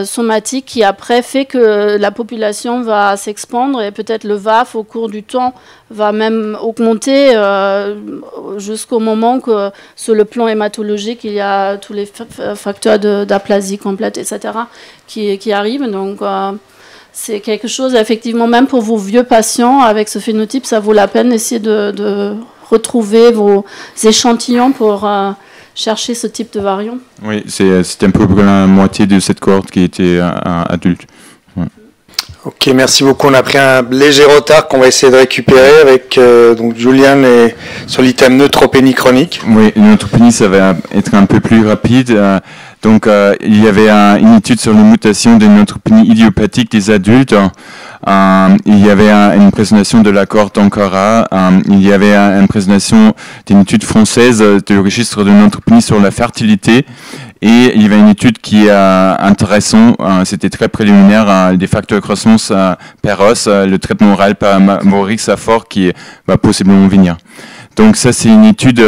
somatique qui après fait que la population va s'expandre, et peut-être le VAF au cours du temps va même augmenter jusqu'au moment que sur le plan hématologique, il y a tous les facteurs d'aplasie complète, etc., qui arrivent. Donc, c'est quelque chose, effectivement, même pour vos vieux patients avec ce phénotype, ça vaut la peine d'essayer de retrouver vos échantillons pour chercher ce type de variant. Oui, c'est un peu la moitié de cette cohorte qui était adulte. Ouais. Ok, merci beaucoup. On a pris un léger retard qu'on va essayer de récupérer avec donc Julian sur l'item neutropénie chronique. Oui, la neutropénie, ça va être un peu plus rapide. Donc, il y avait une étude sur les mutations de neutropénie idiopathique des adultes. Il y avait une présentation de la cohorte Ankara. Il y avait une présentation d'une étude française du registre de neutropénie sur la fertilité. Et il y avait une étude qui est intéressante, c'était très préliminaire, des facteurs de croissance PEROS, le traitement oral par Maurice Affort qui va possiblement venir. Donc ça, c'est une étude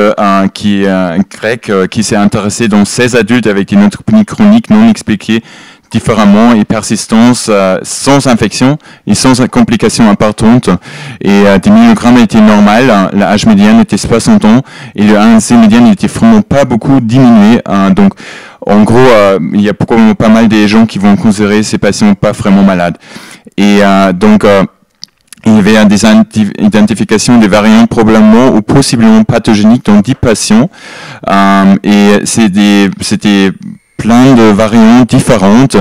qui est grecque, qui s'est intéressée dans 16 adultes avec des neutropénies chroniques non expliquées différemment et persistance sans infection et sans complications importantes. Et 10 mg était normal, la H médiane était 60 ans et le ANC médiane n'était vraiment pas beaucoup diminué. Donc en gros, il y a probablement pas mal des gens qui vont considérer ces patients pas vraiment malades. Et donc il y avait des identifications des variants probablement ou possiblement pathogéniques dans 10 patients. Et c'était plein de variantes différentes.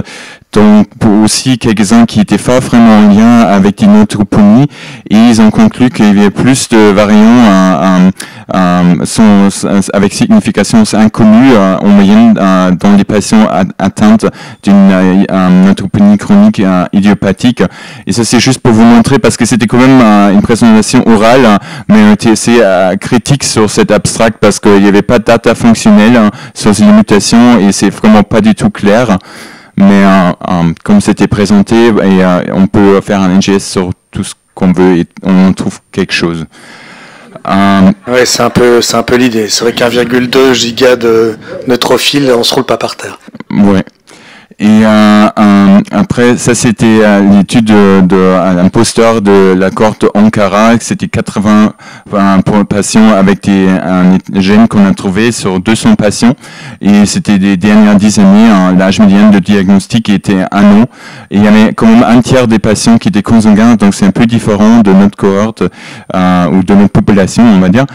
Donc, aussi quelques-uns qui étaient pas vraiment en lien avec des neutropénies, et ils ont conclu qu'il y avait plus de variants avec signification inconnue en moyenne dans les patients atteints d'une neutropénie chronique idiopathique. Et ça, c'est juste pour vous montrer, parce que c'était quand même une présentation orale, mais on était assez critique sur cet abstract parce qu'il n'y avait pas de data fonctionnelle sur ces mutations et c'est vraiment pas du tout clair. Mais comme c'était présenté, on peut faire un NGS sur tout ce qu'on veut et on trouve quelque chose. Oui, c'est un peu l'idée. C'est vrai qu'1,2 giga de neutrophiles, on se roule pas par terre. Ouais. Et après, ça c'était l'étude un poster de la cohorte Ankara, c'était 80 patients avec un gène qu'on a trouvé sur 200 patients, et c'était des dernières 10 années, l'âge médian de diagnostic était 1 an, et il y avait quand même un tiers des patients qui étaient consanguins, donc c'est un peu différent de notre cohorte ou de notre population, on va dire.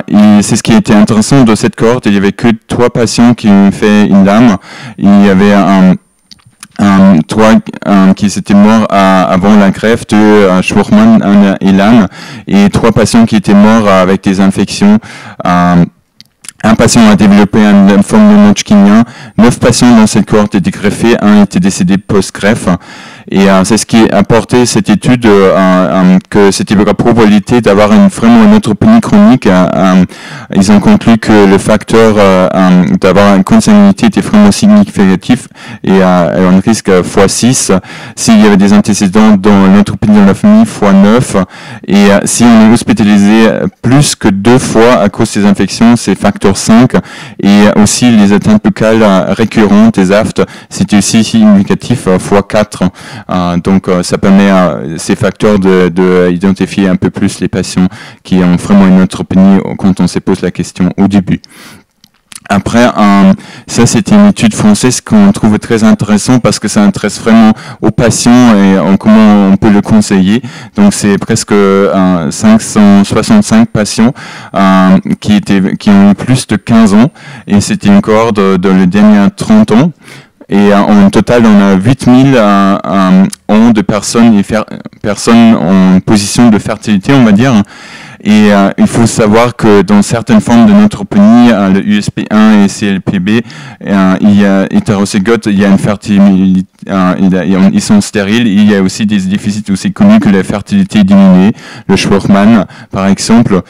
Et c'est ce qui était intéressant de cette cohorte, il y avait que 3 patients qui ont fait une lame, il y avait 3 qui s'étaient morts avant la greffe de Schwarman et Lann, et 3 patients qui étaient morts avec des infections. Un patient a développé un lymphome non-Hodgkinien, 9 patients dans cette cohorte étaient greffés, 1 était décédé post-greffe. Et c'est ce qui a apporté cette étude que c'était la probabilité d'avoir vraiment une neutropénie chronique. Ils ont conclu que le facteur d'avoir une consanguinité était vraiment significatif et un risque x6 s'il y avait des antécédents dans la neutropénie de la famille x9. Et si on est hospitalisé plus que 2 fois à cause des infections, c'est facteur 5. Et aussi les atteintes locales récurrentes, les AFT, c'était aussi significatif x4. Donc ça permet à ces facteurs de identifier un peu plus les patients qui ont vraiment une neutropénie quand on se pose la question au début. Après, ça c'était une étude française qu'on trouve très intéressante parce que ça intéresse vraiment aux patients et comment on peut le conseiller. Donc c'est presque 565 patients qui ont eu plus de 15 ans et c'était une cohorte de les derniers 30 ans. Et en total, on a 8000 ans de personnes en position de fertilité, on va dire. Et il faut savoir que dans certaines formes de neutropénie, le USP1 et CLPB, il y a hétérozygote, il y a une fertilité, ils sont stériles. Il y a aussi des déficits aussi connus que la fertilité diminuée, le Schwarzman par exemple.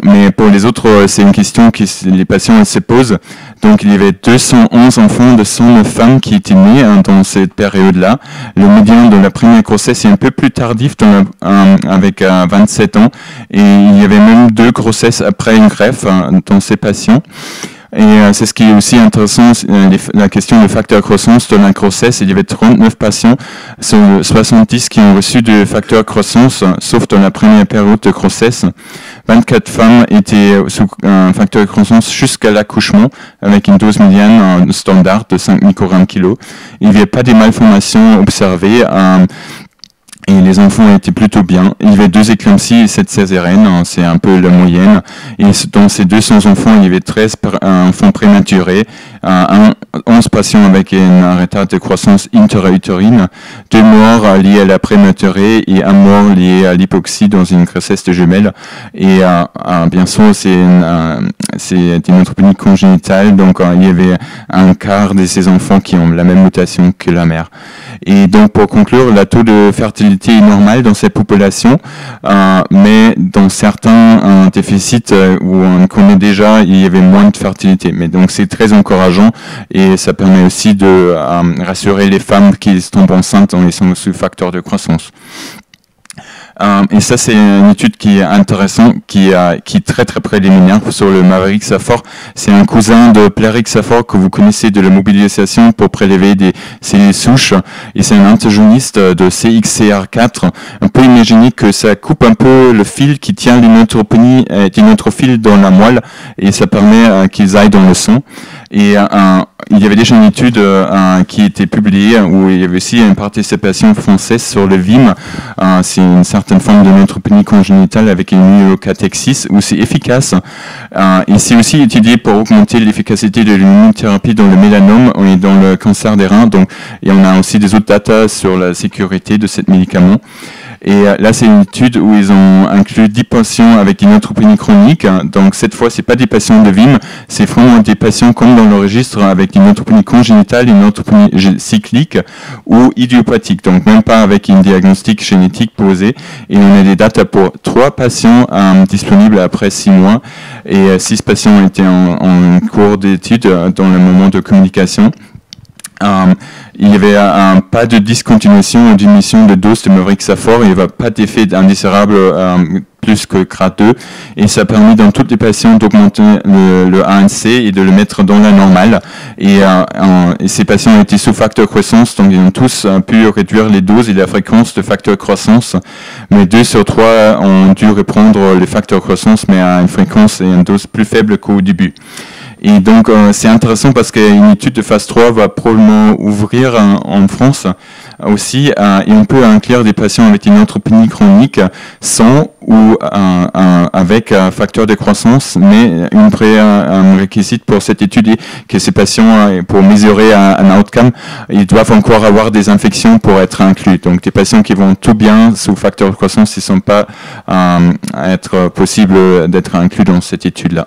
Mais pour les autres, c'est une question que les patients se posent. Donc il y avait 211 enfants de 109 femmes qui étaient nés dans cette période-là. Le médian de la première grossesse est un peu plus tardif avec 27 ans. Et il y avait même 2 grossesses après une greffe dans ces patients. Et c'est ce qui est aussi intéressant, la question du facteur croissance de la grossesse. Il y avait 39 patients sur 70 qui ont reçu du facteur croissance, sauf dans la première période de grossesse. 24 femmes étaient sous un facteur de croissance jusqu'à l'accouchement, avec une dose médiane standard de 5 microgrammes kilo. Il n'y avait pas de malformations observées. Et les enfants étaient plutôt bien. Il y avait 2 éclampsies et 7 césariennes, c'est un peu la moyenne. Et dans ces 200 enfants, il y avait 13 enfants prématurés, 11 patients avec un retard de croissance intra-utérine, 2 morts liés à la prématurée et 1 mort lié à l'hypoxie dans une grossesse de jumelles. Et bien sûr, c'est une neutropénie congénitale, donc il y avait un quart de ces enfants qui ont la même mutation que la mère. Et donc pour conclure, le taux de fertilité est normal dans cette population, mais dans certains déficits où on connaît déjà, il y avait moins de fertilité. Mais donc c'est très encourageant et ça permet aussi de rassurer les femmes qui tombent enceintes en étant sous facteur de croissance. Et ça, c'est une étude qui est intéressante, qui est très très préliminaire sur le mavorixafor. C'est un cousin de plerixafor que vous connaissez de la mobilisation pour prélever des cellules souches. Et c'est un antagoniste de CXCR4. On peut imaginer que ça coupe un peu le fil qui tient les neutrophiles dans la moelle et ça permet qu'ils aillent dans le sang. Et il y avait déjà une étude qui était publiée où il y avait aussi une participation française sur le VIM. C'est une certaine forme de neutropénie congénitale avec une myélocatexis où c'est efficace. Et c'est aussi étudié pour augmenter l'efficacité de l'immunothérapie dans le mélanome et dans le cancer des reins. Donc, et on a aussi des autres data sur la sécurité de ce médicament. Et là, c'est une étude où ils ont inclus 10 patients avec une neutropénie chronique. Donc, cette fois, c'est pas des patients de VIM, c'est vraiment des patients comme dans le registre avec une neutropénie congénitale, une neutropénie cyclique ou idiopathique. Donc, même pas avec une diagnostic génétique posée. Et on a des datas pour 3 patients disponibles après 6 mois. Et 6 patients étaient en cours d'étude dans le moment de communication. Il n'y avait pas de discontinuation ou diminution de dose de mavorixafor, il n'y avait pas d'effet indésirable plus que grade 2, et ça a permis dans tous les patients d'augmenter le ANC et de le mettre dans la normale. Et ces patients étaient sous facteur croissance, donc ils ont tous pu réduire les doses et la fréquence de facteur croissance, mais 2 sur 3 ont dû reprendre les facteurs croissance, mais à une fréquence et une dose plus faible qu'au début. Et donc, c'est intéressant parce qu'une étude de phase 3 va probablement ouvrir en France aussi, et on peut inclure des patients avec une neutropénie chronique sans ou avec facteur de croissance, mais un réquisite pour cette étude est que ces patients, pour mesurer un outcome, ils doivent encore avoir des infections pour être inclus. Donc, des patients qui vont tout bien sous facteur de croissance, ils ne sont pas être possible d'être inclus dans cette étude-là.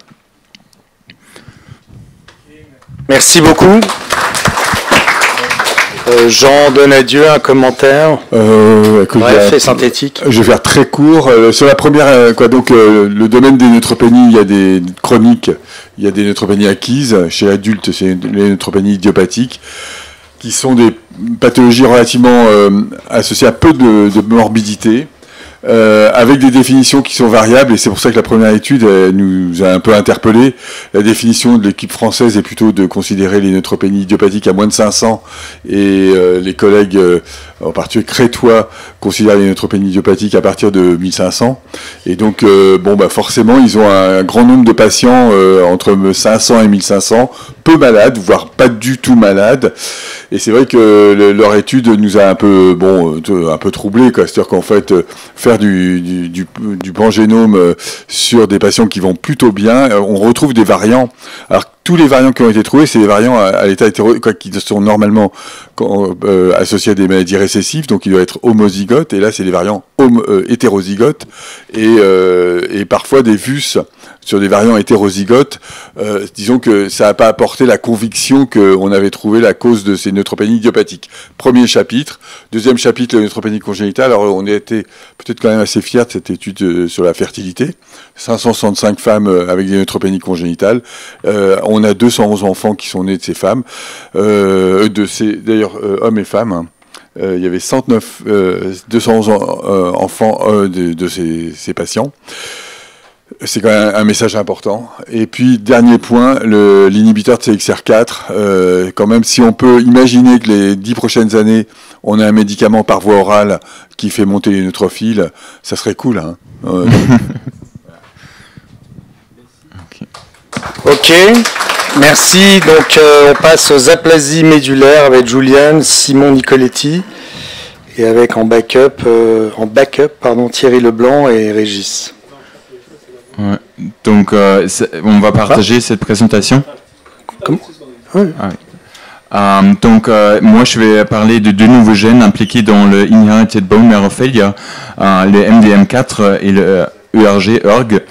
Merci beaucoup. Jean Donadieu, un commentaire bref et synthétique. Je vais faire très court. Sur la première, le domaine des neutropénies, il y a des chroniques, il y a des neutropénies acquises. Chez l'adulte, c'est les neutropénies idiopathiques, qui sont des pathologies relativement associées à peu de morbidité. Avec des définitions qui sont variables, et c'est pour ça que la première étude nous a un peu interpellés. La définition de l'équipe française est plutôt de considérer les neutropénies idiopathiques à moins de 500, et les collègues en particulier crétois, considèrent les neutropénies idiopathiques à partir de 1500. Et donc, forcément, ils ont un grand nombre de patients entre 500 et 1500, peu malades, voire pas du tout malades. Et c'est vrai que leur étude nous a un peu troublés, quoi. C'est-à-dire qu'en fait, faire du pangénome sur des patients qui vont plutôt bien, on retrouve des variants. Alors, tous les variants qui ont été trouvés, c'est des variants à l'état qui sont normalement associés à des maladies récessives, donc ils doivent être homozygotes, et là c'est des variants hétérozygotes, et parfois des VUS sur des variants hétérozygotes. Disons que ça n'a pas apporté la conviction qu'on avait trouvé la cause de ces neutropénies idiopathiques. Premier chapitre. Deuxième chapitre, la neutropénie congénitale. Alors on a été peut-être quand même assez fiers de cette étude sur la fertilité. 565 femmes avec des neutropénies congénitales. On a 211 enfants qui sont nés de ces femmes, d'ailleurs hommes et femmes. Hein. Il y avait 211 enfants de ces patients. C'est quand même un message important. Et puis, dernier point, l'inhibiteur de CXR4. Quand même, si on peut imaginer que les 10 prochaines années, on a un médicament par voie orale qui fait monter les neutrophiles, ça serait cool. Hein. Ok, merci. Donc, on passe aux aplasies médulaires avec Julian, Simon Nicoletti, et avec en backup, Thierry Leblanc et Régis. Ouais. Donc, on va partager cette présentation. Comment ? Oui. Ah oui. Moi, je vais parler de 2 nouveaux gènes impliqués dans le Inherited Bone Marrow Failure, le MDM4 et le ERG.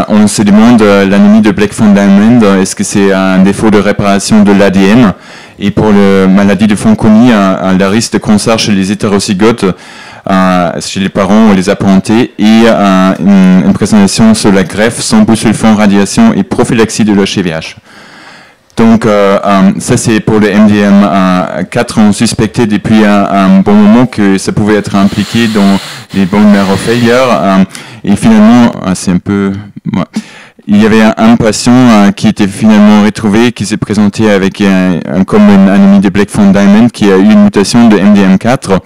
On se demande l'anémie de Black-Von-Diamond, est-ce que c'est un défaut de réparation de l'ADN? Et pour la maladie de Fanconi, le risque de cancer chez les hétérozygotes, chez les parents ou les apparentés, et une présentation sur la greffe sans busulfan, radiation et prophylaxie de l'HVH. Donc, ça c'est pour le MDM4. On suspectait depuis un bon moment que ça pouvait être impliqué dans les bone marrow failure. Et finalement, c'est un peu... Ouais. Il y avait un patient qui était finalement retrouvé, qui s'est présenté avec comme une anémie de Black-Von-Diamond, qui a eu une mutation de MDM4.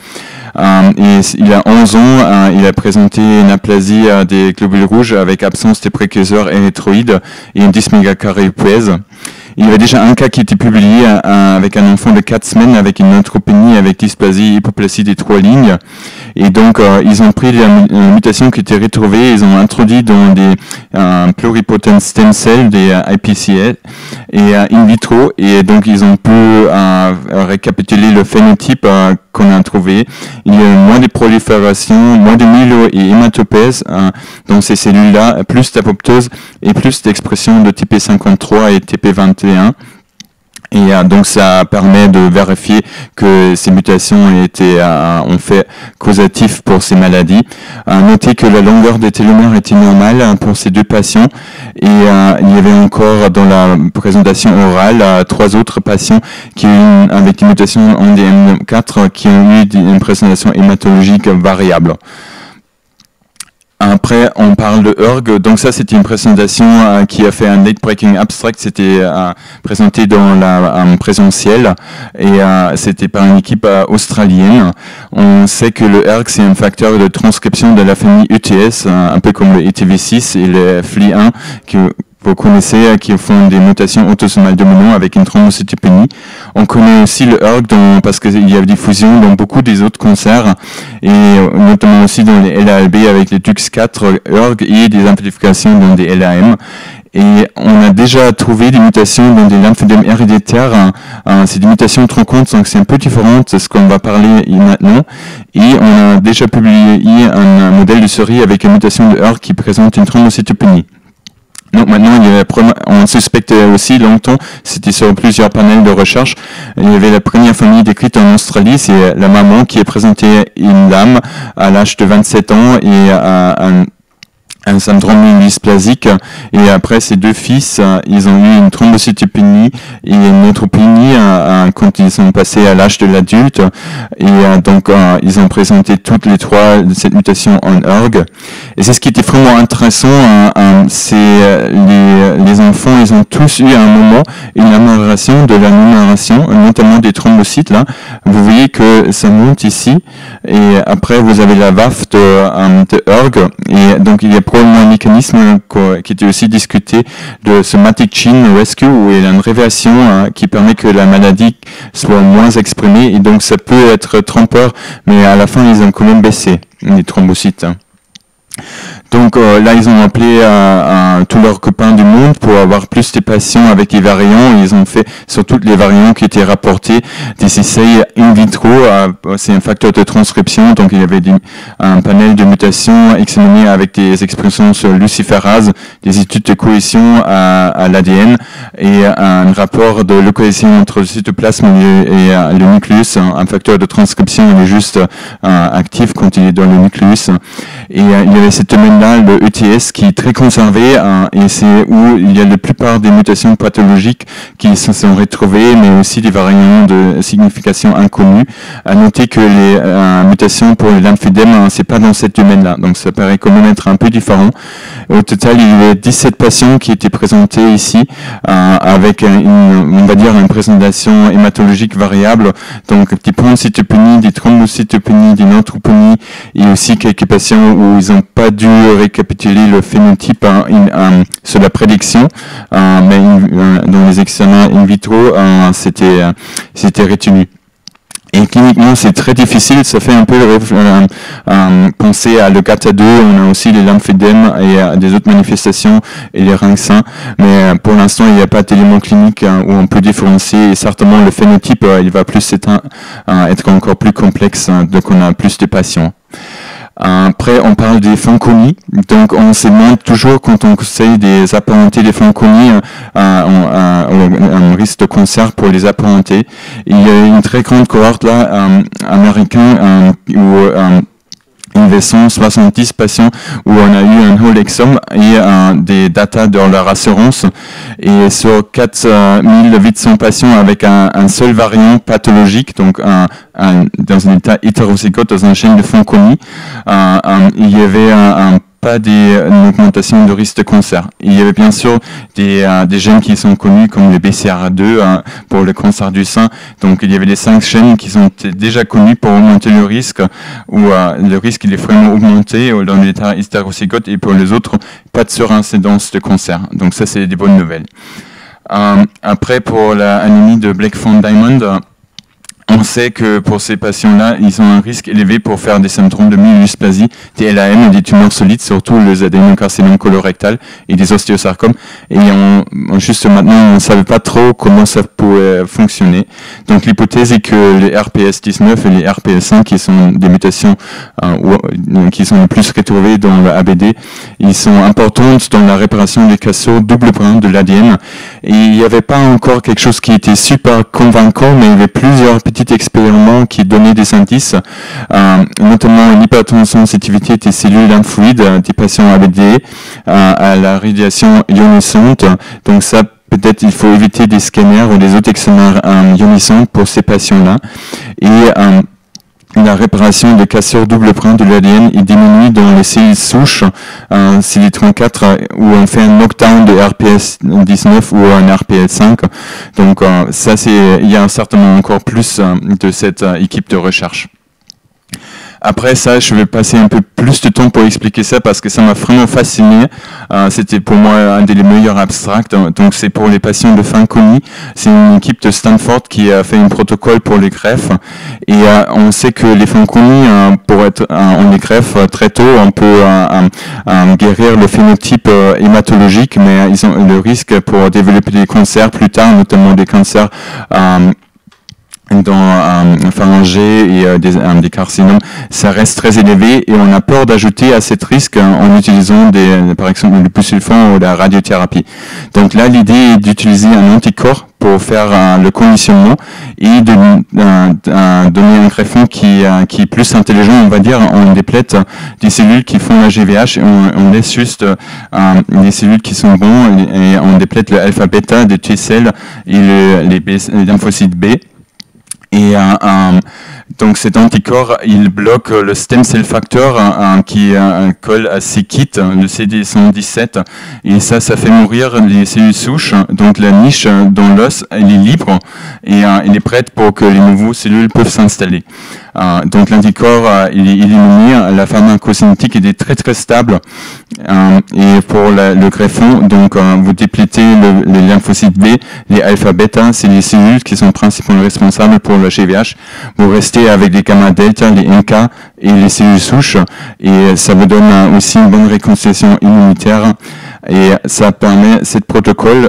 Et il a 11 ans, il a présenté une aplasie des globules rouges avec absence des précurseurs érythroïdes et une dysmégakaryopoèse. Il y avait déjà un cas qui était publié avec un enfant de 4 semaines avec une neutropénie avec dysplasie hypoplasie des 3 lignes. Et donc, ils ont pris la mutation qui était retrouvée, ils ont introduit dans des pluripotent stem cells, des IPCA, et in vitro. Et donc, ils ont pu récapituler le phénotype qu'on a trouvé. Il y a moins de prolifération, moins de myélo et hématopèse dans ces cellules-là, plus d'apoptose et plus d'expression de TP53 et TP21. Et donc ça permet de vérifier que ces mutations ont fait causatif pour ces maladies. Notez que la longueur des télomères était normale pour ces 2 patients. Et il y avait encore dans la présentation orale 3 autres patients avec des mutations en DM4 qui ont eu une présentation hématologique variable. Après, on parle de ERG. Donc ça, c'était une présentation qui a fait un late breaking abstract. C'était présenté dans la présentielle et c'était par une équipe australienne. On sait que le ERG, c'est un facteur de transcription de la famille ETS, un peu comme le ETV6 et le FLI1, que vous connaissez, qui font des mutations autosomales dominantes avec une thrombocytopénie. On connaît aussi le ERG parce qu'il y a des fusions dans beaucoup des autres cancers, et notamment aussi dans les LALB avec les TUX4 ERG et des amplifications dans des LAM. Et on a déjà trouvé des mutations dans des lymphédèmes héréditaires. C'est des mutations tronquantes, donc c'est un peu différent de ce qu'on va parler maintenant. Et on a déjà publié un modèle de souris avec une mutation de ERG qui présente une thrombocytopénie. Donc maintenant, on suspectait aussi longtemps, c'était sur plusieurs panels de recherche. Il y avait la première famille décrite en Australie, c'est la maman qui a présenté une lame à l'âge de 27 ans et un syndrome dysplasique, et après ces deux fils, ils ont eu une thrombocytopénie et une neutropénie quand ils sont passés à l'âge de l'adulte, et donc ils ont présenté toutes les trois cette mutation en ERG. Et c'est ce qui était vraiment intéressant, c'est les enfants, ils ont tous eu à un moment une amélioration de la numération, notamment des thrombocytes là. Vous voyez que ça monte ici, et après vous avez la VAF de ERG, et donc il y a probablement un mécanisme qui était aussi discuté de somatic gene rescue, où il y a une révélation qui permet que la maladie soit moins exprimée, et donc ça peut être trompeur, mais à la fin ils ont quand même baissé les thrombocytes. Donc là, ils ont appelé tous leurs copains du monde pour avoir plus de patients avec les variants. Ils ont fait sur toutes les variants qui étaient rapportés des essais in vitro. C'est un facteur de transcription, donc il y avait un panel de mutations examinées avec des expressions sur luciférase, des études de cohésion à l'ADN et un rapport de localisation entre le cytoplasme et le nucléus. Un facteur de transcription, il est juste actif quand il est dans le nucléus. Et il y avait cette domaine-là, le ETS, qui est très conservé, et c'est où il y a la plupart des mutations pathologiques qui se sont retrouvées, mais aussi des variants de signification inconnue. À noter que les mutations pour le lymphedème, c'est pas dans ce domaine-là, donc ça paraît quand même être un peu différent. Au total, il y avait 17 patients qui étaient présentés ici, avec on va dire une présentation hématologique variable, donc des pancytopénies, des thrombocytopénies, des neutropénies, et aussi quelques patients où ils n'ont pas dû récapituler le phénotype sur la prédiction, mais dans les examens in vitro, c'était retenu. Et cliniquement, c'est très difficile. Ça fait un peu penser à le GATA2. On a aussi les lymphedèmes et des autres manifestations et les reins sains. Mais pour l'instant, il n'y a pas d'éléments cliniques où on peut différencier. Et certainement, le phénotype, il va plus être encore plus complexe, donc on a plus de patients. Après, on parle des Fanconi. Donc, on se demande toujours, quand on conseille des apparentés des Fanconi, un risque de cancer pour les apparentés. Il y a une très grande cohorte là, américaine, où il y avait 170 patients où on a eu un whole exome et des data de leur assurance. Et sur 4800 patients avec un seul variant pathologique, donc dans un état hétérozygote, dans un gène de Fanconi, il y avait pas une augmentation de risque de cancer. Il y avait bien sûr des gènes qui sont connus comme le BCR2 pour le cancer du sein. Donc il y avait les 5 gènes qui sont déjà connus pour augmenter le risque, où le risque il est vraiment augmenté dans l'état hétérozygote, et pour les autres, pas de surincidence de cancer. Donc ça, c'est des bonnes nouvelles. Après, pour l'anémie de Blackford-Diamond, on sait que pour ces patients-là, ils ont un risque élevé pour faire des symptômes de myélodysplasie, des LAM et des tumeurs solides, surtout les adénocarcinomes colorectal et des ostéosarcomes. Et juste maintenant, on ne savait pas trop comment ça pouvait fonctionner. Donc l'hypothèse est que les RPS19 et les RPS5, qui sont des mutations qui sont les plus retrouvées dans le ABD, ils sont importantes dans la réparation des cassures double brin de l'ADN. Et il n'y avait pas encore quelque chose qui était super convaincant, mais il y avait plusieurs petits expériments qui donnaient des indices, notamment l'hypersensibilité des cellules lymphoïdes des patients ABD à la radiation ionisante. Donc ça, peut-être il faut éviter des scanners ou des autres examens ionisants pour ces patients-là. Et la réparation de cassures double brin de l'ADN est diminuée dans les cellules souches CD34 où on fait un knockdown de RPS19 ou un RPS5. Donc ça, il y a certainement encore plus de cette équipe de recherche. Après ça, je vais passer un peu plus de temps pour expliquer ça parce que ça m'a vraiment fasciné. C'était pour moi un des meilleurs abstracts. Donc c'est pour les patients de Fanconi. C'est une équipe de Stanford qui a fait un protocole pour les greffes. Et on sait que les Fanconi, on les greffe très tôt, on peut guérir le phénotype hématologique, mais ils ont le risque pour développer des cancers plus tard, notamment des cancers dans pharyngée et des carcinomes, ça reste très élevé et on a peur d'ajouter à cet risque en utilisant par exemple le busulfan ou la radiothérapie. Donc là, l'idée est d'utiliser un anticorps pour faire le conditionnement et de donner un greffon qui est plus intelligent, on va dire. On déplète des cellules qui font la GVH et on laisse juste les cellules qui sont bonnes et on déplète le alpha-bêta des T-cells et les lymphocytes B. Et donc cet anticorps, il bloque le stem cell factor qui colle à c-KIT, le CD117, et ça fait mourir les cellules souches. Donc la niche dans l'os, elle est libre et elle est prête pour que les nouveaux cellules peuvent s'installer. Donc l'anticorps, il est éliminé, la pharmacocinétique est très très stable. Et pour le greffon, donc vous déplétez les lymphocytes B, les alpha-bêta, c'est les cellules qui sont principalement responsables pour le GVH. Vous restez avec les gamma-delta, les NK et les cellules souches, et ça vous donne aussi une bonne reconstitution immunitaire. Et ça permet, ce protocole,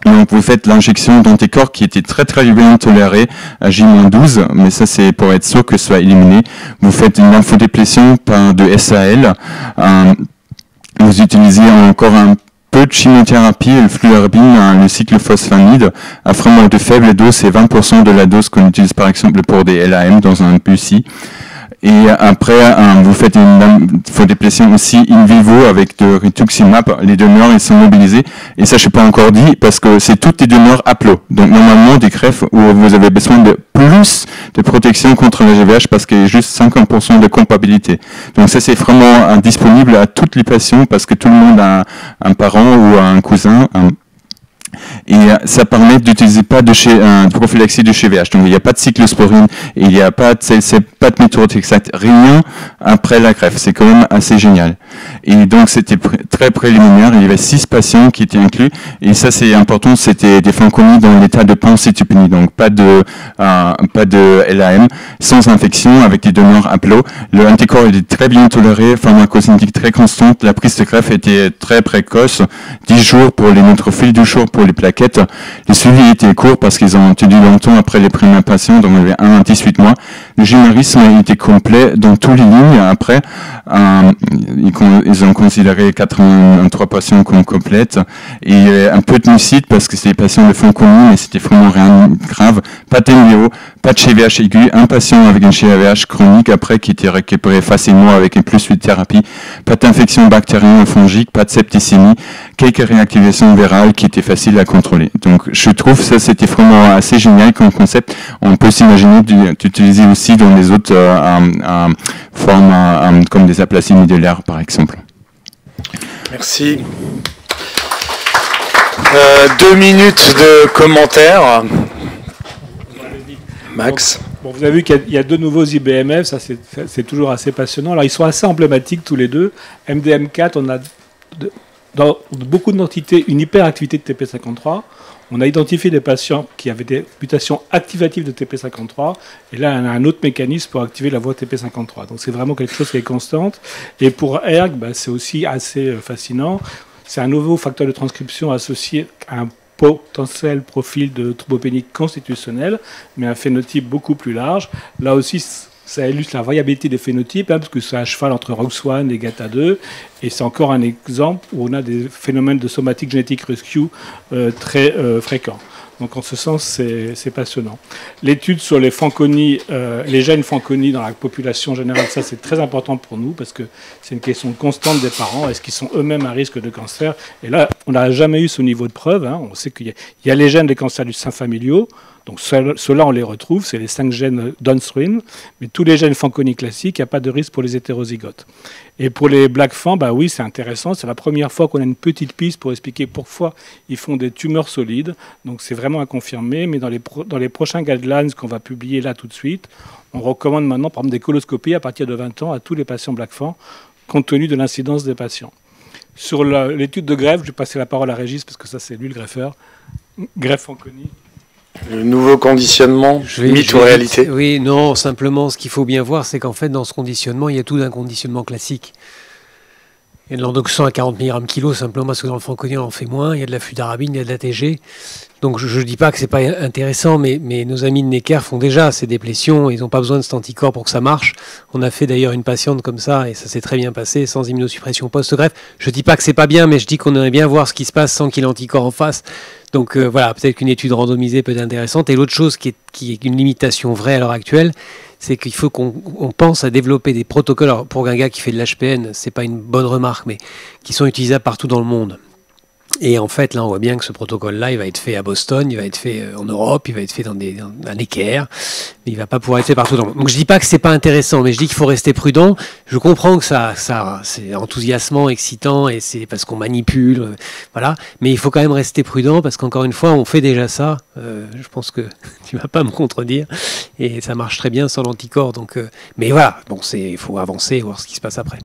donc vous faites l'injection d'anticorps qui était très très bien tolérée à J-12, mais ça c'est pour être sûr que ce soit éliminé. Vous faites une lymphodéplétion par de SAL. Vous utilisez encore un peu de chimiothérapie, le fludarabine, le cyclophosphamide, à vraiment de faibles doses, c'est 20% de la dose qu'on utilise par exemple pour des LAM dans un BUCI. Et après, vous faites une lymphodéplétion aussi in vivo avec de rituximab. Les donneurs, ils sont mobilisés. Et ça, je n'ai pas encore dit, parce que c'est toutes les donneurs APLO. Donc, normalement, des greffes où vous avez besoin de plus de protection contre la GVH parce qu'il y a juste 50% de compatibilité. Donc, ça, c'est vraiment disponible à toutes les patients parce que tout le monde a un parent ou un cousin. Et ça permet d'utiliser pas de prophylaxie de GVH. Donc il n'y a pas de cyclosporine, et il n'y a pas de méthotrexate, rien après la greffe. C'est quand même assez génial. Et donc c'était très préliminaire. Il y avait 6 patients qui étaient inclus. Et ça c'est important, c'était des Fanconi dans l'état de pancytopénie. Donc pas de LAM, sans infection, avec des donneurs APLO. Le anticorps était très bien toléré, pharmacocinétique très constante. La prise de greffe était très précoce, 10 jours pour les neutrophiles, 2 jours pour les plaquettes. Les suivis étaient courts parce qu'ils ont tenu longtemps après les premiers patients, donc il y avait 1 à 18 mois. Le générisme était complet dans toutes les lignes. Après, ils ont considéré 83 patients comme complètes. Et il y avait un peu de mucite parce que c'était des patients de Fanconi, mais c'était vraiment rien de grave. Pas de TMDO, pas de GVH aigu. Un patient avec une GVH chronique après qui était récupéré facilement avec une plus 8 thérapie. Pas d'infection bactérienne ou fongique, pas de septicémie. Quelques réactivations virales qui étaient faciles à contrôler. Donc je trouve ça c'était vraiment assez génial comme concept. On peut s'imaginer d'utiliser aussi dans les autres formes comme des aplasies médullaires par exemple. Merci. 2 minutes de commentaires. Max. Bon, vous avez vu qu'il y a 2 nouveaux IBMF, ça c'est toujours assez passionnant. Alors ils sont assez emblématiques tous les deux. MDM4, on a dans beaucoup d'entités une hyperactivité de TP53. On a identifié des patients qui avaient des mutations activatives de TP53. Et là, on a un autre mécanisme pour activer la voie TP53. Donc c'est vraiment quelque chose qui est constante. Et pour ERG, c'est aussi assez fascinant. C'est un nouveau facteur de transcription associé à un potentiel profil de thrombopénie constitutionnelle, mais un phénotype beaucoup plus large. Là aussi, ça illustre la variabilité des phénotypes, parce que c'est à cheval entre ROX1 et GATA2, et c'est encore un exemple où on a des phénomènes de somatic genetic rescue très fréquents. Donc en ce sens, c'est passionnant. L'étude sur les Fanconi, les gènes Fanconi dans la population générale, ça c'est très important pour nous, parce que c'est une question constante des parents. Est-ce qu'ils sont eux-mêmes à risque de cancer? Et là, on n'a jamais eu ce niveau de preuve. On sait qu'il y a les gènes des cancers du sein familiaux. Donc ceux-là, on les retrouve, c'est les 5 gènes downstream, mais tous les gènes Fanconi classiques, il n'y a pas de risque pour les hétérozygotes. Et pour les Black Fan, oui, c'est intéressant, c'est la première fois qu'on a une petite piste pour expliquer pourquoi ils font des tumeurs solides, donc c'est vraiment à confirmer, mais dans les prochains guidelines qu'on va publier là tout de suite, on recommande maintenant, par exemple, des coloscopies à partir de 20 ans à tous les patients Black Fan, compte tenu de l'incidence des patients. Sur l'étude de greffe, je vais passer la parole à Régis, parce que ça c'est lui le greffeur, greffe Fanconi. Le nouveau conditionnement, mythe ou réalité? Oui, non, simplement, ce qu'il faut bien voir, c'est qu'en fait, dans ce conditionnement, il y a tout d'un conditionnement classique. Il y a de l'endoxan à 40 mg kg, simplement parce que dans le Fanconi, on en fait moins. Il y a de la fludarabine, il y a de la TG. Donc, je ne dis pas que ce n'est pas intéressant, mais nos amis de Necker font déjà ces déplétions. Ils n'ont pas besoin de cet anticorps pour que ça marche. On a fait d'ailleurs une patiente comme ça, et ça s'est très bien passé, sans immunosuppression post-greffe. Je ne dis pas que ce n'est pas bien, mais je dis qu'on aimerait bien voir ce qui se passe sans qu'il y ait l'anticorps en face. Donc voilà, peut-être qu'une étude randomisée peut être intéressante. Et l'autre chose qui est une limitation vraie à l'heure actuelle, c'est qu'il faut qu'on pense à développer des protocoles. Alors, pour un gars qui fait de l'HPN, c'est pas une bonne remarque, mais qui sont utilisables partout dans le monde. Et en fait, là, on voit bien que ce protocole-là, il va être fait à Boston, il va être fait en Europe, il va être fait dans un équerre, mais il va pas pouvoir être fait partout dans le monde. Donc, je dis pas que c'est pas intéressant, mais je dis qu'il faut rester prudent. Je comprends que ça c'est enthousiasmant, excitant, et c'est parce qu'on manipule, voilà. Mais il faut quand même rester prudent, parce qu'encore une fois, on fait déjà ça. Je pense que tu vas pas me contredire, et ça marche très bien sans l'anticorps. Donc, mais voilà, bon, il faut avancer et voir ce qui se passe après.